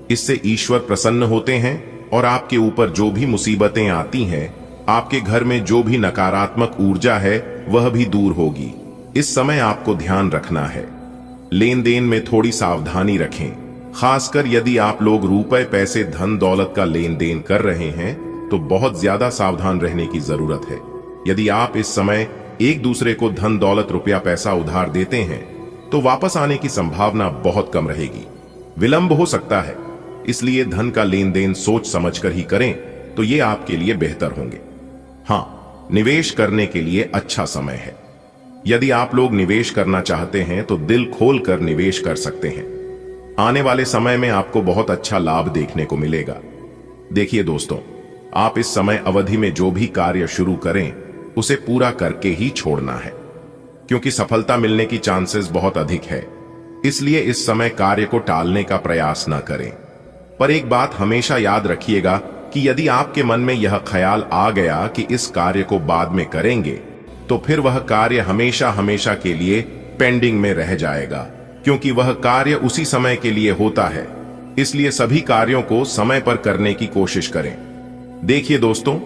इससे ईश्वर प्रसन्न होते हैं और आपके ऊपर जो भी मुसीबतें आती हैं, आपके घर में जो भी नकारात्मक ऊर्जा है वह भी दूर होगी। इस समय आपको ध्यान रखना है, लेन देन में थोड़ी सावधानी रखें। खासकर यदि आप लोग रुपए, पैसे, धन दौलत का लेन देन कर रहे हैं तो बहुत ज्यादा सावधान रहने की जरूरत है। यदि आप इस समय एक दूसरे को धन दौलत, रुपया, पैसा उधार देते हैं तो वापस आने की संभावना बहुत कम रहेगी, विलंब हो सकता है। इसलिए धन का लेन देन सोच समझकर ही करें तो ये आपके लिए बेहतर होंगे। हां, निवेश करने के लिए अच्छा समय है। यदि आप लोग निवेश करना चाहते हैं तो दिल खोल कर निवेश कर सकते हैं। आने वाले समय में आपको बहुत अच्छा लाभ देखने को मिलेगा। देखिए दोस्तों, आप इस समय अवधि में जो भी कार्य शुरू करें उसे पूरा करके ही छोड़ना है, क्योंकि सफलता मिलने की चांसेस बहुत अधिक है। इसलिए इस समय कार्य को टालने का प्रयास न करें। पर एक बात हमेशा याद रखिएगा कि यदि आपके मन में यह ख्याल आ गया कि इस कार्य को बाद में करेंगे तो फिर वह कार्य हमेशा हमेशा के लिए पेंडिंग में रह जाएगा, क्योंकि वह कार्य उसी समय के लिए होता है। इसलिए सभी कार्यों को समय पर करने की कोशिश करें। देखिए दोस्तों,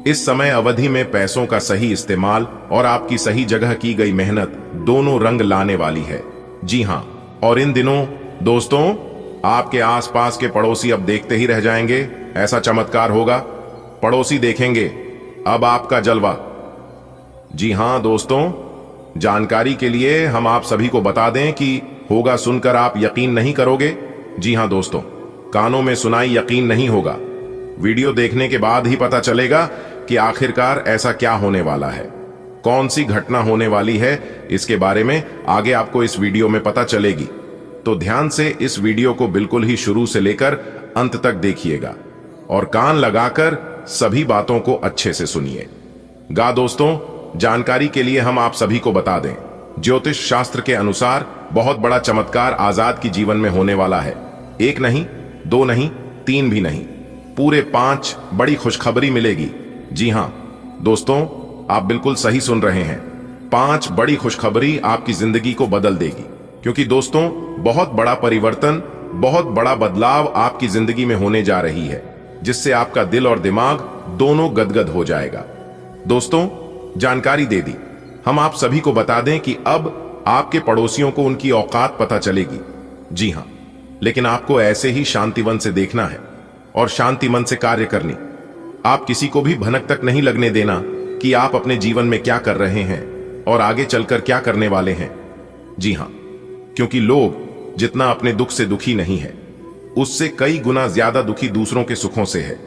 इस समय अवधि में पैसों का सही इस्तेमाल और आपकी सही जगह की गई मेहनत दोनों रंग लाने वाली है। जी हां, और इन दिनों दोस्तों आपके आसपास के पड़ोसी अब देखते ही रह जाएंगे। ऐसा चमत्कार होगा, पड़ोसी देखेंगे अब आपका जलवा। जी हां दोस्तों, जानकारी के लिए हम आप सभी को बता दें कि होगा सुनकर आप यकीन नहीं करोगे। जी हां दोस्तों, कानों में सुनाई यकीन नहीं होगा, वीडियो देखने के बाद ही पता चलेगा कि आखिरकार ऐसा क्या होने वाला है, कौन सी घटना होने वाली है। इसके बारे में आगे आपको इस वीडियो में पता चलेगी, तो ध्यान से इस वीडियो को बिल्कुल ही शुरू से लेकर अंत तक देखिएगा। और कान लगाकर सभी बातों को अच्छे से सुनिए। दोस्तों, जानकारी के लिए हम आप सभी को बता दें, ज्योतिष शास्त्र के अनुसार बहुत बड़ा चमत्कार आजाद की जीवन में होने वाला है। 1 नहीं, 2 नहीं, 3 भी नहीं, पूरे 5 बड़ी खुशखबरी मिलेगी। जी हां दोस्तों, आप बिल्कुल सही सुन रहे हैं। 5 बड़ी खुशखबरी आपकी जिंदगी को बदल देगी, क्योंकि दोस्तों बहुत बड़ा परिवर्तन, बहुत बड़ा बदलाव आपकी जिंदगी में होने जा रही है, जिससे आपका दिल और दिमाग दोनों गदगद हो जाएगा। दोस्तों, जानकारी दे दी, हम आप सभी को बता दें कि अब आपके पड़ोसियों को उनकी औकात पता चलेगी। जी हां, लेकिन आपको ऐसे ही शांतिवन से देखना है और शांति मन से कार्य करनी। आप किसी को भी भनक तक नहीं लगने देना कि आप अपने जीवन में क्या कर रहे हैं और आगे चलकर क्या करने वाले हैं। जी हां, क्योंकि लोग जितना अपने दुख से दुखी नहीं है, उससे कई गुना ज्यादा दुखी दूसरों के सुखों से है।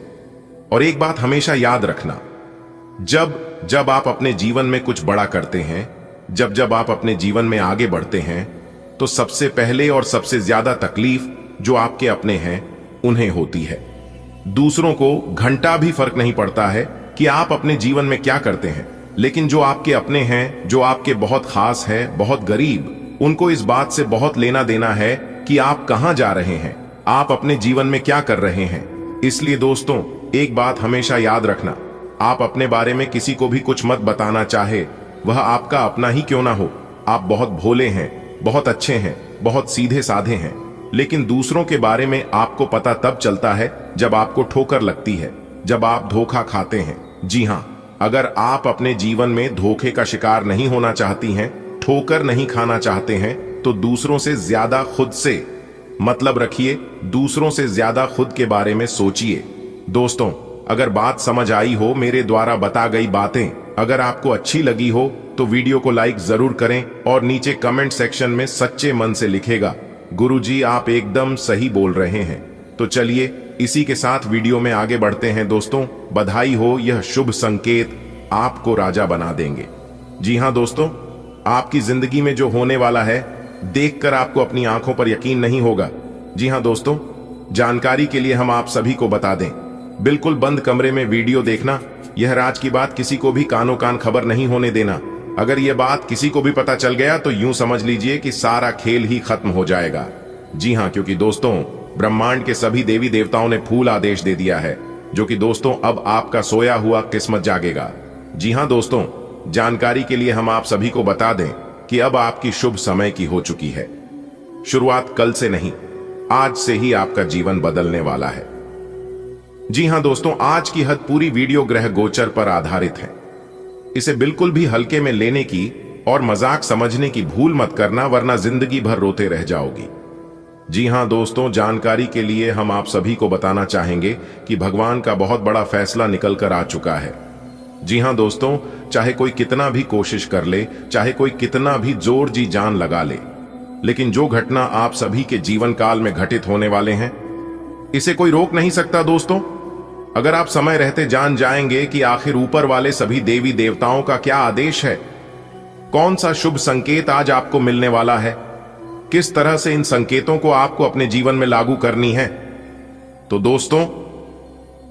और एक बात हमेशा याद रखना, जब जब आप अपने जीवन में कुछ बड़ा करते हैं, जब जब आप अपने जीवन में आगे बढ़ते हैं, तो सबसे पहले और सबसे ज्यादा तकलीफ जो आपके अपने हैं उन्हें होती है। दूसरों को घंटा भी फर्क नहीं पड़ता है कि आप अपने जीवन में क्या करते हैं, लेकिन जो आपके अपने हैं, जो आपके बहुत खास है, बहुत गरीब, उनको इस बात से बहुत लेना देना है कि आप कहां जा रहे हैं, आप अपने जीवन में क्या कर रहे हैं। इसलिए दोस्तों, एक बात हमेशा याद रखना, आप अपने बारे में किसी को भी कुछ मत बताना, चाहे वह आपका अपना ही क्यों ना हो। आप बहुत भोले हैं, बहुत अच्छे हैं, बहुत सीधे साधे हैं, लेकिन दूसरों के बारे में आपको पता तब चलता है जब आपको ठोकर लगती है, जब आप धोखा खाते हैं। जी हां, अगर आप अपने जीवन में धोखे का शिकार नहीं होना चाहती हैं, ठोकर नहीं खाना चाहते हैं, तो दूसरों से ज्यादा खुद से मतलब रखिए, दूसरों से ज्यादा खुद के बारे में सोचिए। दोस्तों, अगर बात समझ आई हो, मेरे द्वारा बता गई बातें अगर आपको अच्छी लगी हो, तो वीडियो को लाइक जरूर करें और नीचे कमेंट सेक्शन में सच्चे मन से लिखेगा, गुरुजी आप एकदम सही बोल रहे हैं। तो चलिए इसी के साथ वीडियो में आगे बढ़ते हैं। दोस्तों, बधाई हो, यह शुभ संकेत आपको राजा बना देंगे। जी हां दोस्तों, आपकी जिंदगी में जो होने वाला है, देखकर आपको अपनी आंखों पर यकीन नहीं होगा। जी हां दोस्तों, जानकारी के लिए हम आप सभी को बता दें, बिल्कुल बंद कमरे में वीडियो देखना। यह राज की बात किसी को भी कानों कान खबर नहीं होने देना। अगर यह बात किसी को भी पता चल गया तो यूं समझ लीजिए कि सारा खेल ही खत्म हो जाएगा। जी हां, क्योंकि दोस्तों ब्रह्मांड के सभी देवी देवताओं ने फूल आदेश दे दिया है, जो कि दोस्तों अब आपका सोया हुआ किस्मत जागेगा। जी हां दोस्तों, जानकारी के लिए हम आप सभी को बता दें कि अब आपकी शुभ समय की हो चुकी है। शुरुआत कल से नहीं, आज से ही आपका जीवन बदलने वाला है। जी हां दोस्तों, आज की हद पूरी वीडियो ग्रह गोचर पर आधारित है। इसे बिल्कुल भी हल्के में लेने की और मजाक समझने की भूल मत करना, वरना जिंदगी भर रोते रह जाओगी। जी हां दोस्तों, जानकारी के लिए हम आप सभी को बताना चाहेंगे कि भगवान का बहुत बड़ा फैसला निकल कर आ चुका है। जी हां दोस्तों, चाहे कोई कितना भी कोशिश कर ले, चाहे कोई कितना भी जोर जी जान लगा ले, लेकिन जो घटना आप सभी के जीवन काल में घटित होने वाले हैं, इसे कोई रोक नहीं सकता। दोस्तों, अगर आप समय रहते जान जाएंगे कि आखिर ऊपर वाले सभी देवी देवताओं का क्या आदेश है, कौन सा शुभ संकेत आज आपको मिलने वाला है, किस तरह से इन संकेतों को आपको अपने जीवन में लागू करनी है, तो दोस्तों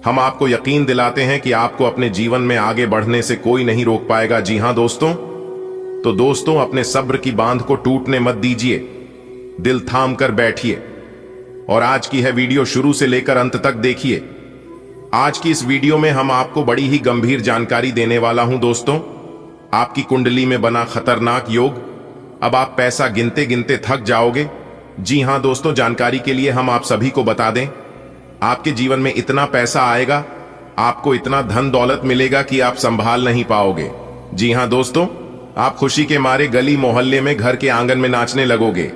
हम आपको यकीन दिलाते हैं कि आपको अपने जीवन में आगे बढ़ने से कोई नहीं रोक पाएगा। जी हां दोस्तों, तो दोस्तों अपने सब्र की बांध को टूटने मत दीजिए, दिल थाम कर बैठिए और आज की है वीडियो शुरू से लेकर अंत तक देखिए। आज की इस वीडियो में हम आपको बड़ी ही गंभीर जानकारी देने वाला हूं। दोस्तों, आपकी कुंडली में बना खतरनाक योग, अब आप पैसा गिनते गिनते थक जाओगे। जी हां दोस्तों, जानकारी के लिए हम आप सभी को बता दें, आपके जीवन में इतना पैसा आएगा, आपको इतना धन दौलत मिलेगा कि आप संभाल नहीं पाओगे। जी हां दोस्तों, आप खुशी के मारे गली मोहल्ले में, घर के आंगन में नाचने लगोगे।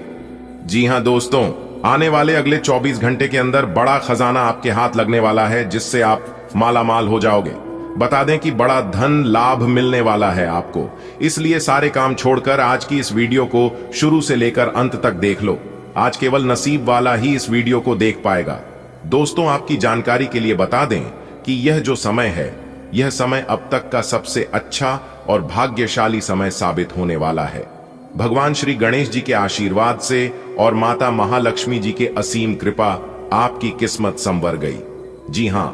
जी हां दोस्तों, आने वाले अगले 24 घंटे के अंदर बड़ा खजाना आपके हाथ लगने वाला है, जिससे आप माला माल हो जाओगे। बता दें कि बड़ा धन लाभ मिलने वाला है आपको, इसलिए सारे काम छोड़कर आज की इस वीडियो को शुरू से लेकर अंत तक देख लो। आज केवल नसीब वाला ही इस वीडियो को देख पाएगा। दोस्तों, आपकी जानकारी के लिए बता दें कि यह जो समय है, यह समय अब तक का सबसे अच्छा और भाग्यशाली समय साबित होने वाला है। भगवान श्री गणेश जी के आशीर्वाद से और माता महालक्ष्मी जी के असीम कृपा आपकी किस्मत संवर गई। जी हां,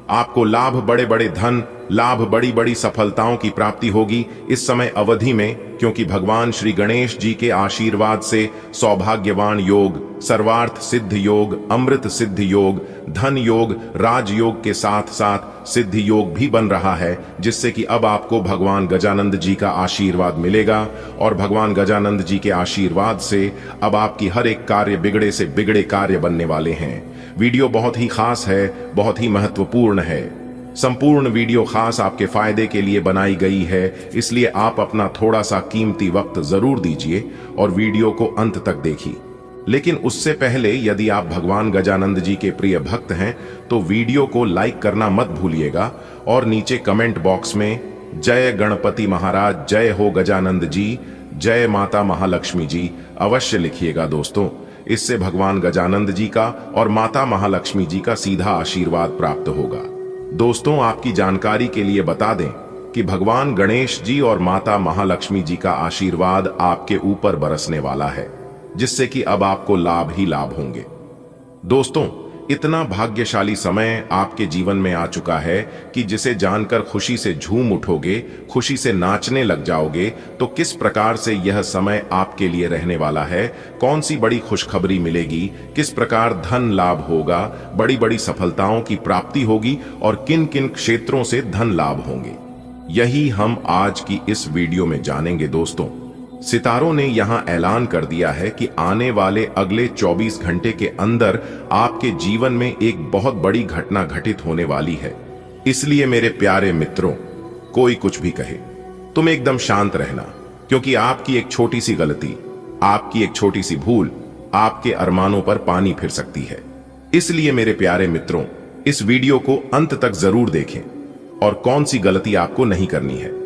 आपको लाभ, बड़े बड़े धन लाभ, बड़ी बड़ी सफलताओं की प्राप्ति होगी इस समय अवधि में, क्योंकि भगवान श्री गणेश जी के आशीर्वाद से सौभाग्यवान योग, सर्वार्थ सिद्ध योग, अमृत सिद्ध योग, धन योग, राजयोग के साथ साथ सिद्ध योग भी बन रहा है, जिससे कि अब आपको भगवान गजानंद जी का आशीर्वाद मिलेगा। और भगवान गजानंद जी के आशीर्वाद से अब आपकी हर एक कार्य बिगड़े से बिगड़े कार्य बनने वाले हैं। वीडियो बहुत ही खास है, बहुत ही महत्वपूर्ण है। संपूर्ण वीडियो खास आपके फायदे के लिए बनाई गई है, इसलिए आप अपना थोड़ा सा कीमती वक्त जरूर दीजिए और वीडियो को अंत तक देखिए। लेकिन उससे पहले यदि आप भगवान गजानंद जी के प्रिय भक्त हैं तो वीडियो को लाइक करना मत भूलिएगा और नीचे कमेंट बॉक्स में जय गणपति महाराज, जय हो गजानंद जी, जय माता महालक्ष्मी जी अवश्य लिखिएगा दोस्तों। इससे भगवान गजानंद जी का और माता महालक्ष्मी जी का सीधा आशीर्वाद प्राप्त होगा। दोस्तों, आपकी जानकारी के लिए बता दें कि भगवान गणेश जी और माता महालक्ष्मी जी का आशीर्वाद आपके ऊपर बरसने वाला है, जिससे कि अब आपको लाभ ही लाभ होंगे। दोस्तों, इतना भाग्यशाली समय आपके जीवन में आ चुका है कि जिसे जानकर खुशी से झूम उठोगे, खुशी से नाचने लग जाओगे। तो किस प्रकार से यह समय आपके लिए रहने वाला है, कौन सी बड़ी खुशखबरी मिलेगी, किस प्रकार धन लाभ होगा, बड़ी बड़ी सफलताओं की प्राप्ति होगी और किन किन क्षेत्रों से धन लाभ होंगे, यही हम आज की इस वीडियो में जानेंगे। दोस्तों, सितारों ने यहां ऐलान कर दिया है कि आने वाले अगले 24 घंटे के अंदर आपके जीवन में एक बहुत बड़ी घटना घटित होने वाली है। इसलिए मेरे प्यारे मित्रों, कोई कुछ भी कहे, तुम एकदम शांत रहना, क्योंकि आपकी एक छोटी सी गलती, आपकी एक छोटी सी भूल आपके अरमानों पर पानी फिर सकती है। इसलिए मेरे प्यारे मित्रों, इस वीडियो को अंत तक जरूर देखें और कौन सी गलती आपको नहीं करनी है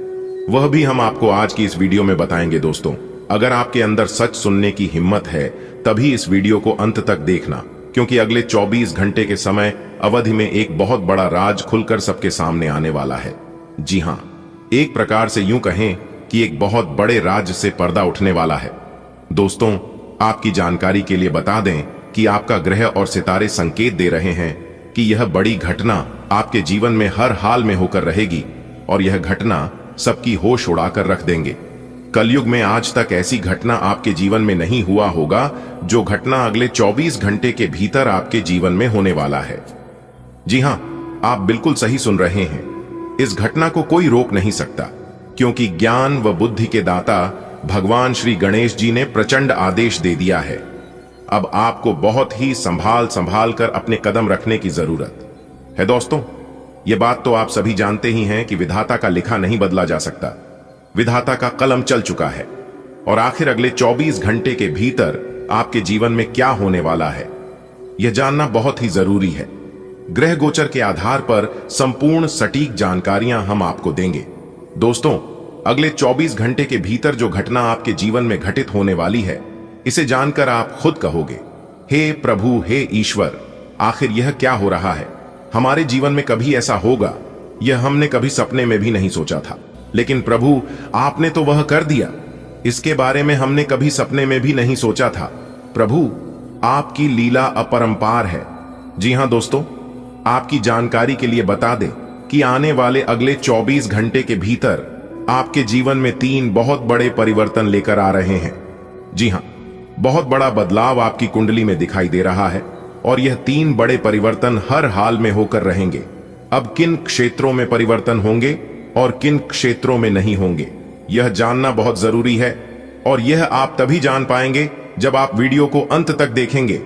वह भी हम आपको आज की इस वीडियो में बताएंगे। दोस्तों, अगर आपके अंदर सच सुनने की हिम्मत है तभी इस वीडियो को अंत तक देखना, क्योंकि अगले 24 घंटे के समय अवधि में एक बहुत बड़ा राज खुलकर सबके सामने आने वाला है। जी हां, एक प्रकार से यूं कहें कि एक बहुत बड़े राज से पर्दा उठने वाला है। दोस्तों, आपकी जानकारी के लिए बता दें कि आपका ग्रह और सितारे संकेत दे रहे हैं कि यह बड़ी घटना आपके जीवन में हर हाल में होकर रहेगी और यह घटना सबकी होश उड़ाकर रख देंगे। कलयुग में आज तक ऐसी घटना आपके जीवन में नहीं हुआ होगा जो घटना अगले 24 घंटे के भीतर आपके जीवन में होने वाला है। जी हां, आप बिल्कुल सही सुन रहे हैं। इस घटना को कोई रोक नहीं सकता, क्योंकि ज्ञान व बुद्धि के दाता भगवान श्री गणेश जी ने प्रचंड आदेश दे दिया है। अब आपको बहुत ही संभाल कर अपने कदम रखने की जरूरत है। दोस्तों, यह बात तो आप सभी जानते ही हैं कि विधाता का लिखा नहीं बदला जा सकता। विधाता का कलम चल चुका है और आखिर अगले 24 घंटे के भीतर आपके जीवन में क्या होने वाला है, यह जानना बहुत ही जरूरी है। ग्रह गोचर के आधार पर संपूर्ण सटीक जानकारियां हम आपको देंगे। दोस्तों, अगले 24 घंटे के भीतर जो घटना आपके जीवन में घटित होने वाली है, इसे जानकर आप खुद कहोगे, हे प्रभु, हे ईश्वर, आखिर यह क्या हो रहा है? हमारे जीवन में कभी ऐसा होगा, यह हमने कभी सपने में भी नहीं सोचा था। लेकिन प्रभु, आपने तो वह कर दिया। इसके बारे में हमने कभी सपने में भी नहीं सोचा था। प्रभु, आपकी लीला अपरंपार है। जी हां दोस्तों, आपकी जानकारी के लिए बता दें कि आने वाले अगले 24 घंटे के भीतर आपके जीवन में 3 बहुत बड़े परिवर्तन लेकर आ रहे हैं। जी हां, बहुत बड़ा बदलाव आपकी कुंडली में दिखाई दे रहा है और यह 3 बड़े परिवर्तन हर हाल में होकर रहेंगे। अब किन क्षेत्रों में परिवर्तन होंगे और किन क्षेत्रों में नहीं होंगे, यह जानना बहुत जरूरी है और यह आप तभी जान पाएंगे जब आप वीडियो को अंत तक देखेंगे।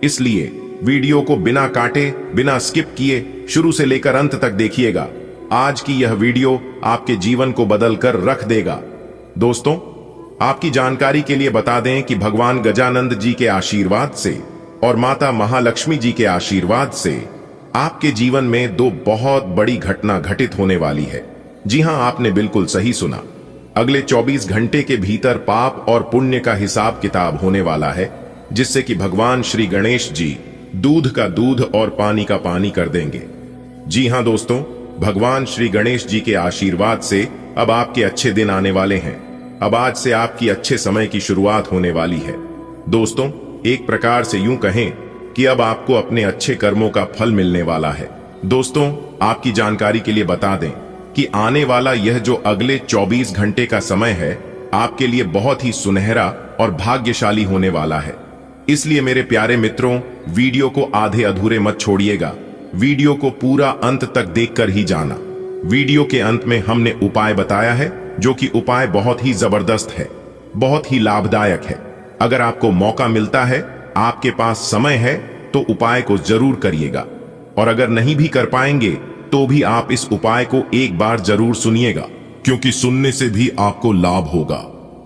इसलिए वीडियो को बिना काटे, बिना स्किप किए शुरू से लेकर अंत तक देखिएगा। आज की यह वीडियो आपके जीवन को बदल कर रख देगा। दोस्तों, आपकी जानकारी के लिए बता दें कि भगवान गजानंद जी के आशीर्वाद से और माता महालक्ष्मी जी के आशीर्वाद से आपके जीवन में 2 बहुत बड़ी घटना घटित होने वाली है। जी हां, आपने बिल्कुल सही सुना। अगले 24 घंटे के भीतर पाप और पुण्य का हिसाब किताब होने वाला है, जिससे कि भगवान श्री गणेश जी दूध का दूध और पानी का पानी कर देंगे। जी हां दोस्तों, भगवान श्री गणेश जी के आशीर्वाद से अब आपके अच्छे दिन आने वाले हैं। अब आज से आपकी अच्छे समय की शुरुआत होने वाली है। दोस्तों, एक प्रकार से यूं कहें कि अब आपको अपने अच्छे कर्मों का फल मिलने वाला है। दोस्तों, आपकी जानकारी के लिए बता दें कि आने वाला यह जो अगले 24 घंटे का समय है आपके लिए बहुत ही सुनहरा और भाग्यशाली होने वाला है। इसलिए मेरे प्यारे मित्रों, वीडियो को आधे अधूरे मत छोड़िएगा। वीडियो को पूरा अंत तक देखकर ही जाना। वीडियो के अंत में हमने उपाय बताया है, जो कि उपाय बहुत ही जबरदस्त है, बहुत ही लाभदायक है। अगर आपको मौका मिलता है, आपके पास समय है, तो उपाय को जरूर करिएगा। और अगर नहीं भी कर पाएंगे तो भी आप इस उपाय को एक बार जरूर सुनिएगा, क्योंकि सुनने से भी आपको लाभ होगा।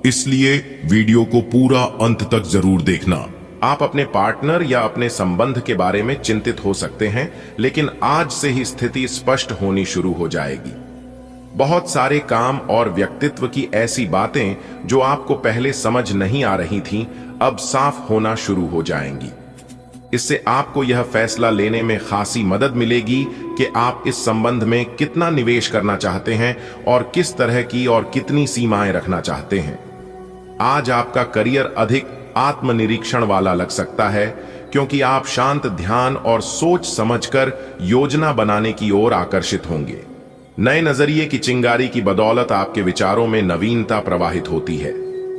इसलिए वीडियो को पूरा अंत तक जरूर देखना। आप अपने पार्टनर या अपने संबंध के बारे में चिंतित हो सकते हैं, लेकिन आज से ही स्थिति स्पष्ट होनी शुरू हो जाएगी। बहुत सारे काम और व्यक्तित्व की ऐसी बातें जो आपको पहले समझ नहीं आ रही थीं, अब साफ होना शुरू हो जाएंगी। इससे आपको यह फैसला लेने में खासी मदद मिलेगी कि आप इस संबंध में कितना निवेश करना चाहते हैं और किस तरह की और कितनी सीमाएं रखना चाहते हैं। आज आपका करियर अधिक आत्मनिरीक्षण वाला लग सकता है, क्योंकि आप शांत ध्यान और सोच समझकर योजना बनाने की ओर आकर्षित होंगे। नए नजरिए की चिंगारी की बदौलत आपके विचारों में नवीनता प्रवाहित होती है।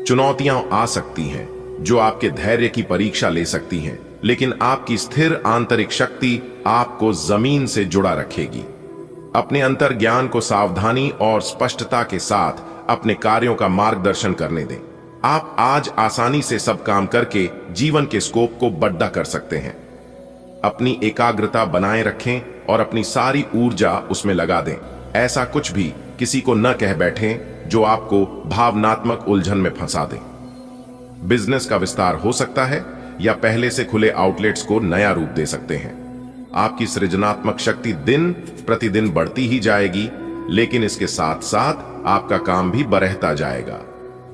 चुनौतियां आ सकती हैं जो आपके धैर्य की परीक्षा ले सकती हैं, लेकिन आपकी स्थिर आंतरिक शक्ति आपको जमीन से जुड़ा रखेगी। अपने अंतर ज्ञान को सावधानी और स्पष्टता के साथ अपने कार्यों का मार्गदर्शन करने दें। आप आज आसानी से सब काम करके जीवन के स्कोप को बड़ा कर सकते हैं। अपनी एकाग्रता बनाए रखें और अपनी सारी ऊर्जा उसमें लगा दें। ऐसा कुछ भी किसी को न कह बैठें जो आपको भावनात्मक उलझन में फंसा दे। बिजनेस का विस्तार हो सकता है या पहले से खुले आउटलेट्स को नया रूप दे सकते हैं। आपकी सृजनात्मक शक्ति दिन प्रतिदिन बढ़ती ही जाएगी, लेकिन इसके साथ साथ आपका काम भी बढ़ता जाएगा।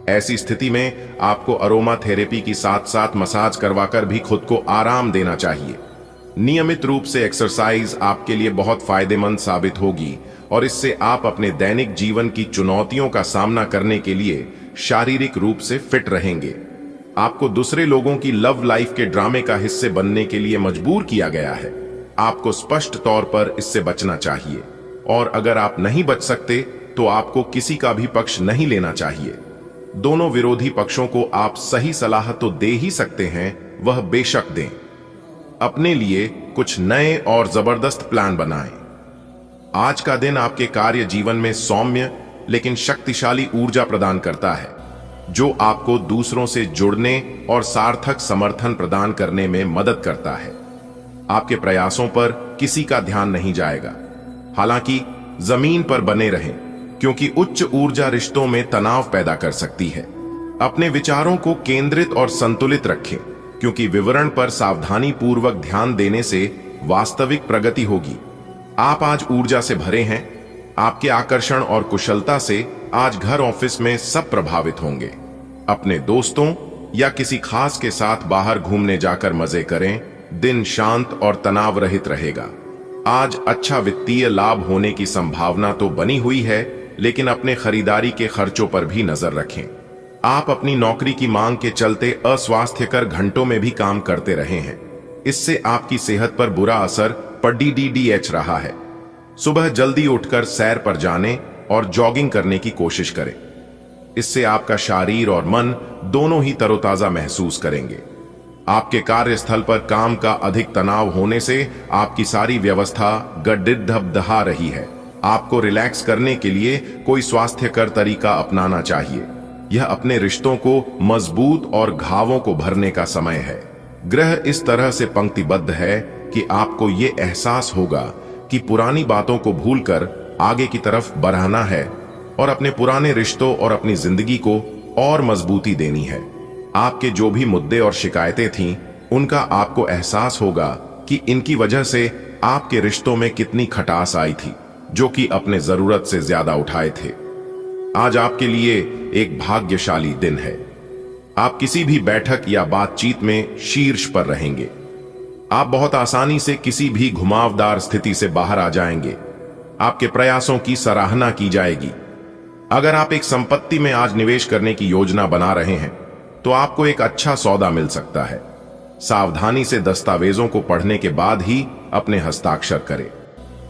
ऐसी स्थिति में आपको अरोमा थेरेपी की साथ साथ मसाज करवाकर भी खुद को आराम देना चाहिए। नियमित रूप से एक्सरसाइज आपके लिए बहुत फायदेमंद साबित होगी और इससे आप अपने दैनिक जीवन की चुनौतियों का सामना करने के लिए शारीरिक रूप से फिट रहेंगे। आपको दूसरे लोगों की लव लाइफ के ड्रामे का हिस्से बनने के लिए मजबूर किया गया है। आपको स्पष्ट तौर पर इससे बचना चाहिए, और अगर आप नहीं बच सकते तो आपको किसी का भी पक्ष नहीं लेना चाहिए। दोनों विरोधी पक्षों को आप सही सलाह तो दे ही सकते हैं, वह बेशक दें। अपने लिए कुछ नए और जबरदस्त प्लान बनाएं। आज का दिन आपके कार्य जीवन में सौम्य लेकिन शक्तिशाली ऊर्जा प्रदान करता है, जो आपको दूसरों से जुड़ने और सार्थक समर्थन प्रदान करने में मदद करता है। आपके प्रयासों पर किसी का ध्यान नहीं जाएगा। हालांकि जमीन पर बने रहें, क्योंकि उच्च ऊर्जा रिश्तों में तनाव पैदा कर सकती है। अपने विचारों को केंद्रित और संतुलित रखें, क्योंकि विवरण पर सावधानी पूर्वक ध्यान देने से वास्तविक प्रगति होगी। आप आज ऊर्जा से भरे हैं। आपके आकर्षण और कुशलता से आज घर ऑफिस में सब प्रभावित होंगे। अपने दोस्तों या किसी खास के साथ बाहर घूमने जाकर मजे करें। दिन शांत और तनाव रहित रहेगा। आज अच्छा वित्तीय लाभ होने की संभावना तो बनी हुई है, लेकिन अपने खरीदारी के खर्चों पर भी नजर रखें। आप अपनी नौकरी की मांग के चलते अस्वास्थ्यकर घंटों में भी काम करते रहे हैं। इससे आपकी सेहत पर बुरा असर पड़ रहा है। सुबह जल्दी उठकर सैर पर जाने और जॉगिंग करने की कोशिश करें। इससे आपका शरीर और मन दोनों ही तरोताजा महसूस करेंगे। आपके कार्यस्थल पर काम का अधिक तनाव होने से आपकी सारी व्यवस्था गड्ढा रही है। आपको रिलैक्स करने के लिए कोई स्वास्थ्यकर तरीका अपनाना चाहिए। यह अपने रिश्तों को मजबूत और घावों को भरने का समय है। ग्रह इस तरह से पंक्तिबद्ध है कि आपको ये एहसास होगा कि पुरानी बातों को भूलकर आगे की तरफ बढ़ाना है और अपने पुराने रिश्तों और अपनी जिंदगी को और मजबूती देनी है। आपके जो भी मुद्दे और शिकायतें थीं, उनका आपको एहसास होगा कि इनकी वजह से आपके रिश्तों में कितनी खटास आई थी, जो कि अपने जरूरत से ज्यादा उठाए थे। आज आपके लिए एक भाग्यशाली दिन है। आप किसी भी बैठक या बातचीत में शीर्ष पर रहेंगे। आप बहुत आसानी से किसी भी घुमावदार स्थिति से बाहर आ जाएंगे। आपके प्रयासों की सराहना की जाएगी। अगर आप एक संपत्ति में आज निवेश करने की योजना बना रहे हैं, तो आपको एक अच्छा सौदा मिल सकता है। सावधानी से दस्तावेजों को पढ़ने के बाद ही अपने हस्ताक्षर करें।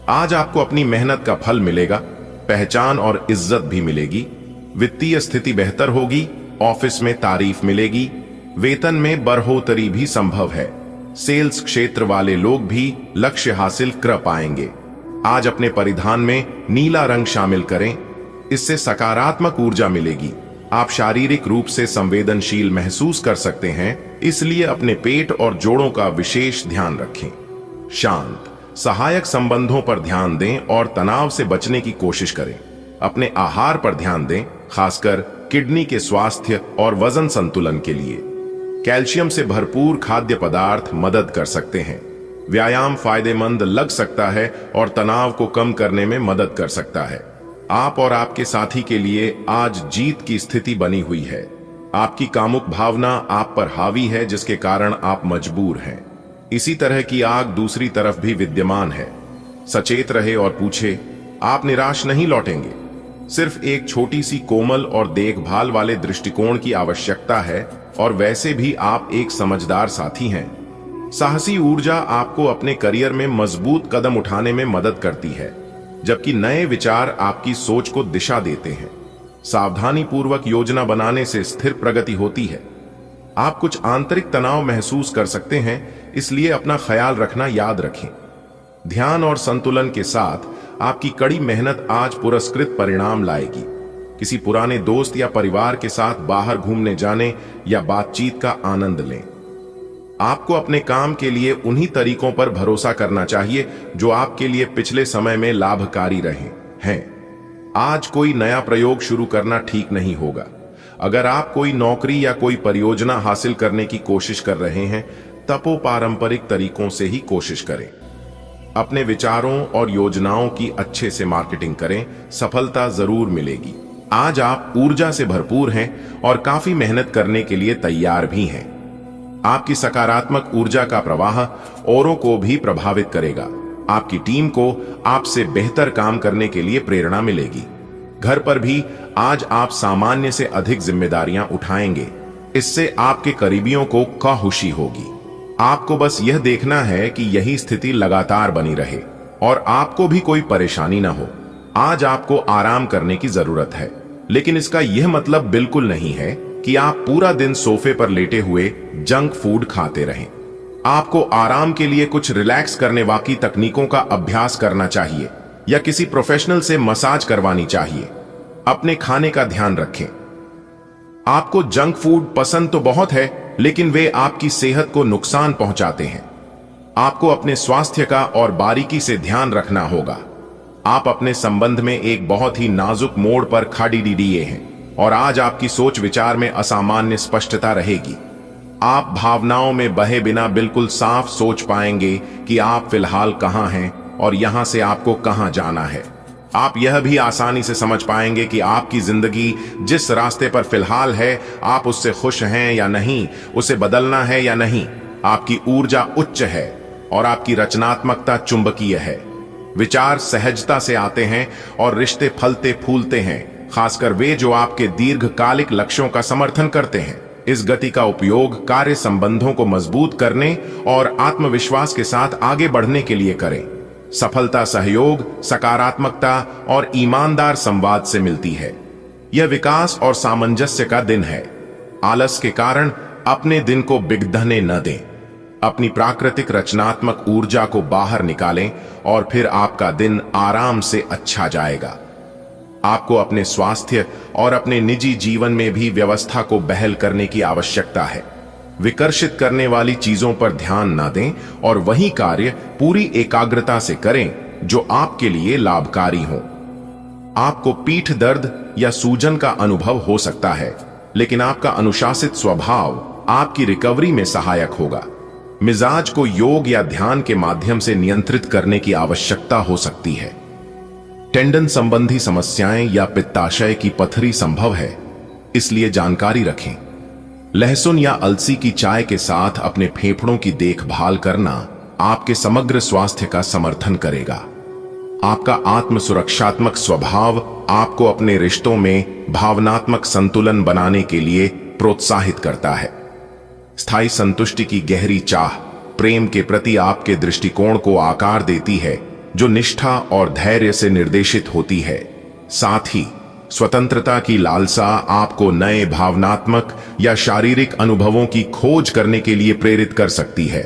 आज आपको अपनी मेहनत का फल मिलेगा, पहचान और इज्जत भी मिलेगी। वित्तीय स्थिति बेहतर होगी, ऑफिस में तारीफ मिलेगी, वेतन में बढ़ोतरी भी संभव है। सेल्स क्षेत्र वाले लोग भी लक्ष्य हासिल कर पाएंगे। आज अपने परिधान में नीला रंग शामिल करें, इससे सकारात्मक ऊर्जा मिलेगी। आप शारीरिक रूप से संवेदनशील महसूस कर सकते हैं, इसलिए अपने पेट और जोड़ों का विशेष ध्यान रखें। शांत, सहायक संबंधों पर ध्यान दें और तनाव से बचने की कोशिश करें। अपने आहार पर ध्यान दें, खासकर किडनी के स्वास्थ्य और वजन संतुलन के लिए। कैल्शियम से भरपूर खाद्य पदार्थ मदद कर सकते हैं। व्यायाम फायदेमंद लग सकता है और तनाव को कम करने में मदद कर सकता है। आप और आपके साथी के लिए आज जीत की स्थिति बनी हुई है। आपकी कामुक भावना आप पर हावी है, जिसके कारण आप मजबूर हैं। इसी तरह की आग दूसरी तरफ भी विद्यमान है। सचेत रहे और पूछे, आप निराश नहीं लौटेंगे। सिर्फ एक छोटी सी कोमल और देखभाल वाले दृष्टिकोण की आवश्यकता है, और वैसे भी आप एक समझदार साथी हैं। साहसी ऊर्जा आपको अपने करियर में मजबूत कदम उठाने में मदद करती है, जबकि नए विचार आपकी सोच को दिशा देते हैं। सावधानी पूर्वक योजना बनाने से स्थिर प्रगति होती है। आप कुछ आंतरिक तनाव महसूस कर सकते हैं, इसलिए अपना ख्याल रखना याद रखें। ध्यान और संतुलन के साथ आपकी कड़ी मेहनत आज पुरस्कृत परिणाम लाएगी। किसी पुराने दोस्त या परिवार के साथ बाहर घूमने जाने या बातचीत का आनंद लें। आपको अपने काम के लिए उन्हीं तरीकों पर भरोसा करना चाहिए जो आपके लिए पिछले समय में लाभकारी रहे हैं। आज कोई नया प्रयोग शुरू करना ठीक नहीं होगा। अगर आप कोई नौकरी या कोई परियोजना हासिल करने की कोशिश कर रहे हैं, तब पारंपरिक तरीकों से ही कोशिश करें। अपने विचारों और योजनाओं की अच्छे से मार्केटिंग करें, सफलता जरूर मिलेगी। आज आप ऊर्जा से भरपूर हैं और काफी मेहनत करने के लिए तैयार भी हैं। आपकी सकारात्मक ऊर्जा का प्रवाह औरों को भी प्रभावित करेगा। आपकी टीम को आपसे बेहतर काम करने के लिए प्रेरणा मिलेगी। घर पर भी आज आप सामान्य से अधिक जिम्मेदारियां उठाएंगे। इससे आपके करीबियों को खुशी होगी। आपको बस यह देखना है कि यही स्थिति लगातार बनी रहे और आपको भी कोई परेशानी ना हो। आज आपको आराम करने की जरूरत है, लेकिन इसका यह मतलब बिल्कुल नहीं है कि आप पूरा दिन सोफे पर लेटे हुए जंक फूड खाते रहें। आपको आराम के लिए कुछ रिलैक्स करने वाली तकनीकों का अभ्यास करना चाहिए या किसी प्रोफेशनल से मसाज करवानी चाहिए। अपने खाने का ध्यान रखें। आपको जंक फूड पसंद तो बहुत है, लेकिन वे आपकी सेहत को नुकसान पहुंचाते हैं। आपको अपने स्वास्थ्य का और बारीकी से ध्यान रखना होगा। आप अपने संबंध में एक बहुत ही नाजुक मोड़ पर खड़ी दिए हैं और आज आपकी सोच विचार में असामान्य स्पष्टता रहेगी। आप भावनाओं में बहे बिना बिल्कुल साफ सोच पाएंगे कि आप फिलहाल कहां हैं और यहां से आपको कहां जाना है। आप यह भी आसानी से समझ पाएंगे कि आपकी जिंदगी जिस रास्ते पर फिलहाल है, आप उससे खुश हैं या नहीं, उसे बदलना है या नहीं। आपकी ऊर्जा उच्च है और आपकी रचनात्मकता चुंबकीय है। विचार सहजता से आते हैं और रिश्ते फलते फूलते हैं, खासकर वे जो आपके दीर्घकालिक लक्ष्यों का समर्थन करते हैं। इस गति का उपयोग कार्य संबंधों को मजबूत करने और आत्मविश्वास के साथ आगे बढ़ने के लिए करें। सफलता सहयोग, सकारात्मकता और ईमानदार संवाद से मिलती है। यह विकास और सामंजस्य का दिन है। आलस के कारण अपने दिन को बिगड़ने न दें। अपनी प्राकृतिक रचनात्मक ऊर्जा को बाहर निकालें और फिर आपका दिन आराम से अच्छा जाएगा। आपको अपने स्वास्थ्य और अपने निजी जीवन में भी व्यवस्था को बहाल करने की आवश्यकता है। विकर्षित करने वाली चीजों पर ध्यान न दें और वही कार्य पूरी एकाग्रता से करें जो आपके लिए लाभकारी हो। आपको पीठ दर्द या सूजन का अनुभव हो सकता है, लेकिन आपका अनुशासित स्वभाव आपकी रिकवरी में सहायक होगा। मिजाज को योग या ध्यान के माध्यम से नियंत्रित करने की आवश्यकता हो सकती है। टेंडन संबंधी समस्याएं या पित्ताशय की पथरी संभव है, इसलिए जानकारी रखें। लहसुन या अलसी की चाय के साथ अपने फेफड़ों की देखभाल करना आपके समग्र स्वास्थ्य का समर्थन करेगा। आपका आत्म सुरक्षात्मक स्वभाव आपको अपने रिश्तों में भावनात्मक संतुलन बनाने के लिए प्रोत्साहित करता है। स्थायी संतुष्टि की गहरी चाह प्रेम के प्रति आपके दृष्टिकोण को आकार देती है। जो निष्ठा और धैर्य से निर्देशित होती है। साथ ही स्वतंत्रता की लालसा आपको नए भावनात्मक या शारीरिक अनुभवों की खोज करने के लिए प्रेरित कर सकती है।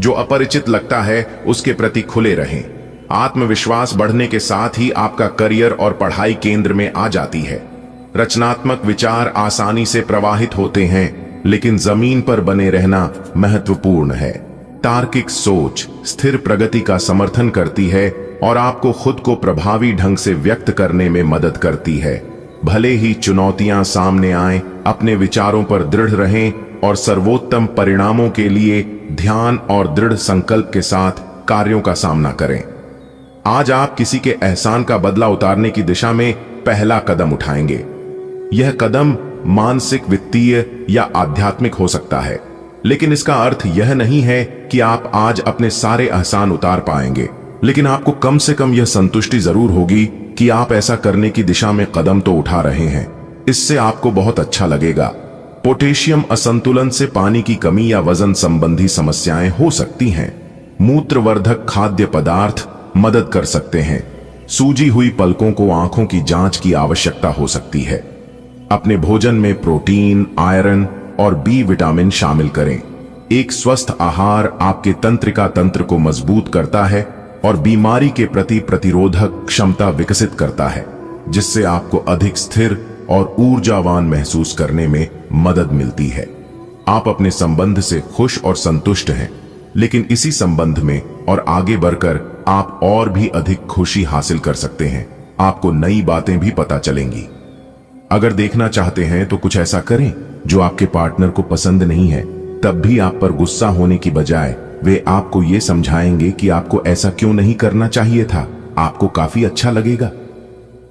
जो अपरिचित लगता है उसके प्रति खुले रहें। आत्मविश्वास बढ़ने के साथ ही आपका करियर और पढ़ाई केंद्र में आ जाती है। रचनात्मक विचार आसानी से प्रवाहित होते हैं, लेकिन जमीन पर बने रहना महत्वपूर्ण है। तार्किक सोच स्थिर प्रगति का समर्थन करती है और आपको खुद को प्रभावी ढंग से व्यक्त करने में मदद करती है। भले ही चुनौतियां सामने आए, अपने विचारों पर दृढ़ रहें और सर्वोत्तम परिणामों के लिए ध्यान और दृढ़ संकल्प के साथ कार्यों का सामना करें। आज आप किसी के एहसान का बदला उतारने की दिशा में पहला कदम उठाएंगे। यह कदम मानसिक, वित्तीय या आध्यात्मिक हो सकता है, लेकिन इसका अर्थ यह नहीं है कि आप आज अपने सारे एहसान उतार पाएंगे, लेकिन आपको कम से कम यह संतुष्टि जरूर होगी कि आप ऐसा करने की दिशा में कदम तो उठा रहे हैं। इससे आपको बहुत अच्छा लगेगा। पोटेशियम असंतुलन से पानी की कमी या वजन संबंधी समस्याएं हो सकती हैं। मूत्रवर्धक खाद्य पदार्थ मदद कर सकते हैं। सूजी हुई पलकों को आंखों की जांच की आवश्यकता हो सकती है। अपने भोजन में प्रोटीन, आयरन और बी विटामिन शामिल करें। एक स्वस्थ आहार आपके तंत्रिका तंत्र को मजबूत करता है और बीमारी के प्रति प्रतिरोधक क्षमता विकसित करता है, जिससे आपको अधिक स्थिर और ऊर्जावान महसूस करने में मदद मिलती है। आप अपने संबंध से खुश और संतुष्ट हैं, लेकिन इसी संबंध में और आगे बढ़कर आप और भी अधिक खुशी हासिल कर सकते हैं। आपको नई बातें भी पता चलेंगी। अगर देखना चाहते हैं तो कुछ ऐसा करें जो आपके पार्टनर को पसंद नहीं है, तब भी आप पर गुस्सा होने की बजाय वे आपको ये समझाएंगे कि आपको ऐसा क्यों नहीं करना चाहिए था। आपको काफी अच्छा लगेगा।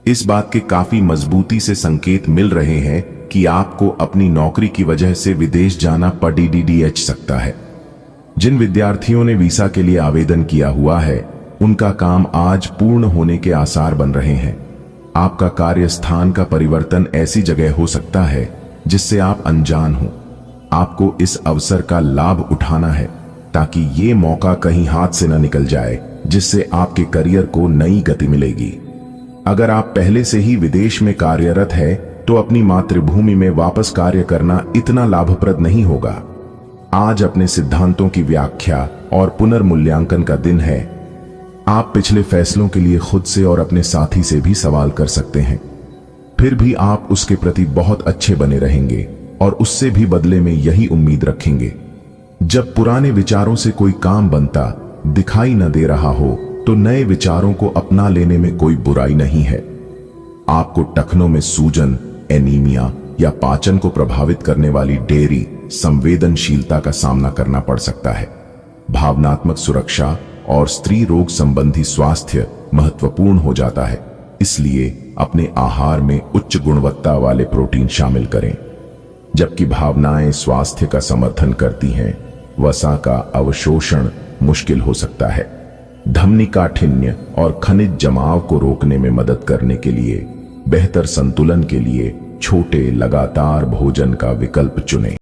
इस बात के काफी मजबूती से संकेत मिल रहे हैं कि आपको अपनी नौकरी की वजह से विदेश जाना पड़ सकता है। जिन विद्यार्थियों ने वीसा के लिए आवेदन किया हुआ है, उनका काम आज पूर्ण होने के आसार बन रहे हैं। आपका कार्यस्थान का परिवर्तन ऐसी जगह हो सकता है जिससे आप अनजान हो। आपको इस अवसर का लाभ उठाना है ताकि ये मौका कहीं हाथ से न निकल जाए, जिससे आपके करियर को नई गति मिलेगी। अगर आप पहले से ही विदेश में कार्यरत है तो अपनी मातृभूमि में वापस कार्य करना इतना लाभप्रद नहीं होगा। आज अपने सिद्धांतों की व्याख्या और पुनर्मूल्यांकन का दिन है। आप पिछले फैसलों के लिए खुद से और अपने साथी से भी सवाल कर सकते हैं, फिर भी आप उसके प्रति बहुत अच्छे बने रहेंगे और उससे भी बदले में यही उम्मीद रखेंगे। जब पुराने विचारों से कोई काम बनता दिखाई न दे रहा हो तो नए विचारों को अपना लेने में कोई बुराई नहीं है। आपको टखनों में सूजन, एनीमिया या पाचन को प्रभावित करने वाली डेयरी संवेदनशीलता का सामना करना पड़ सकता है। भावनात्मक सुरक्षा और स्त्री रोग संबंधी स्वास्थ्य महत्वपूर्ण हो जाता है, इसलिए अपने आहार में उच्च गुणवत्ता वाले प्रोटीन शामिल करें। जबकि भावनाएं स्वास्थ्य का समर्थन करती हैं, वसा का अवशोषण मुश्किल हो सकता है। धमनी काठिन्य और खनिज जमाव को रोकने में मदद करने के लिए बेहतर संतुलन के लिए छोटे लगातार भोजन का विकल्प चुनें।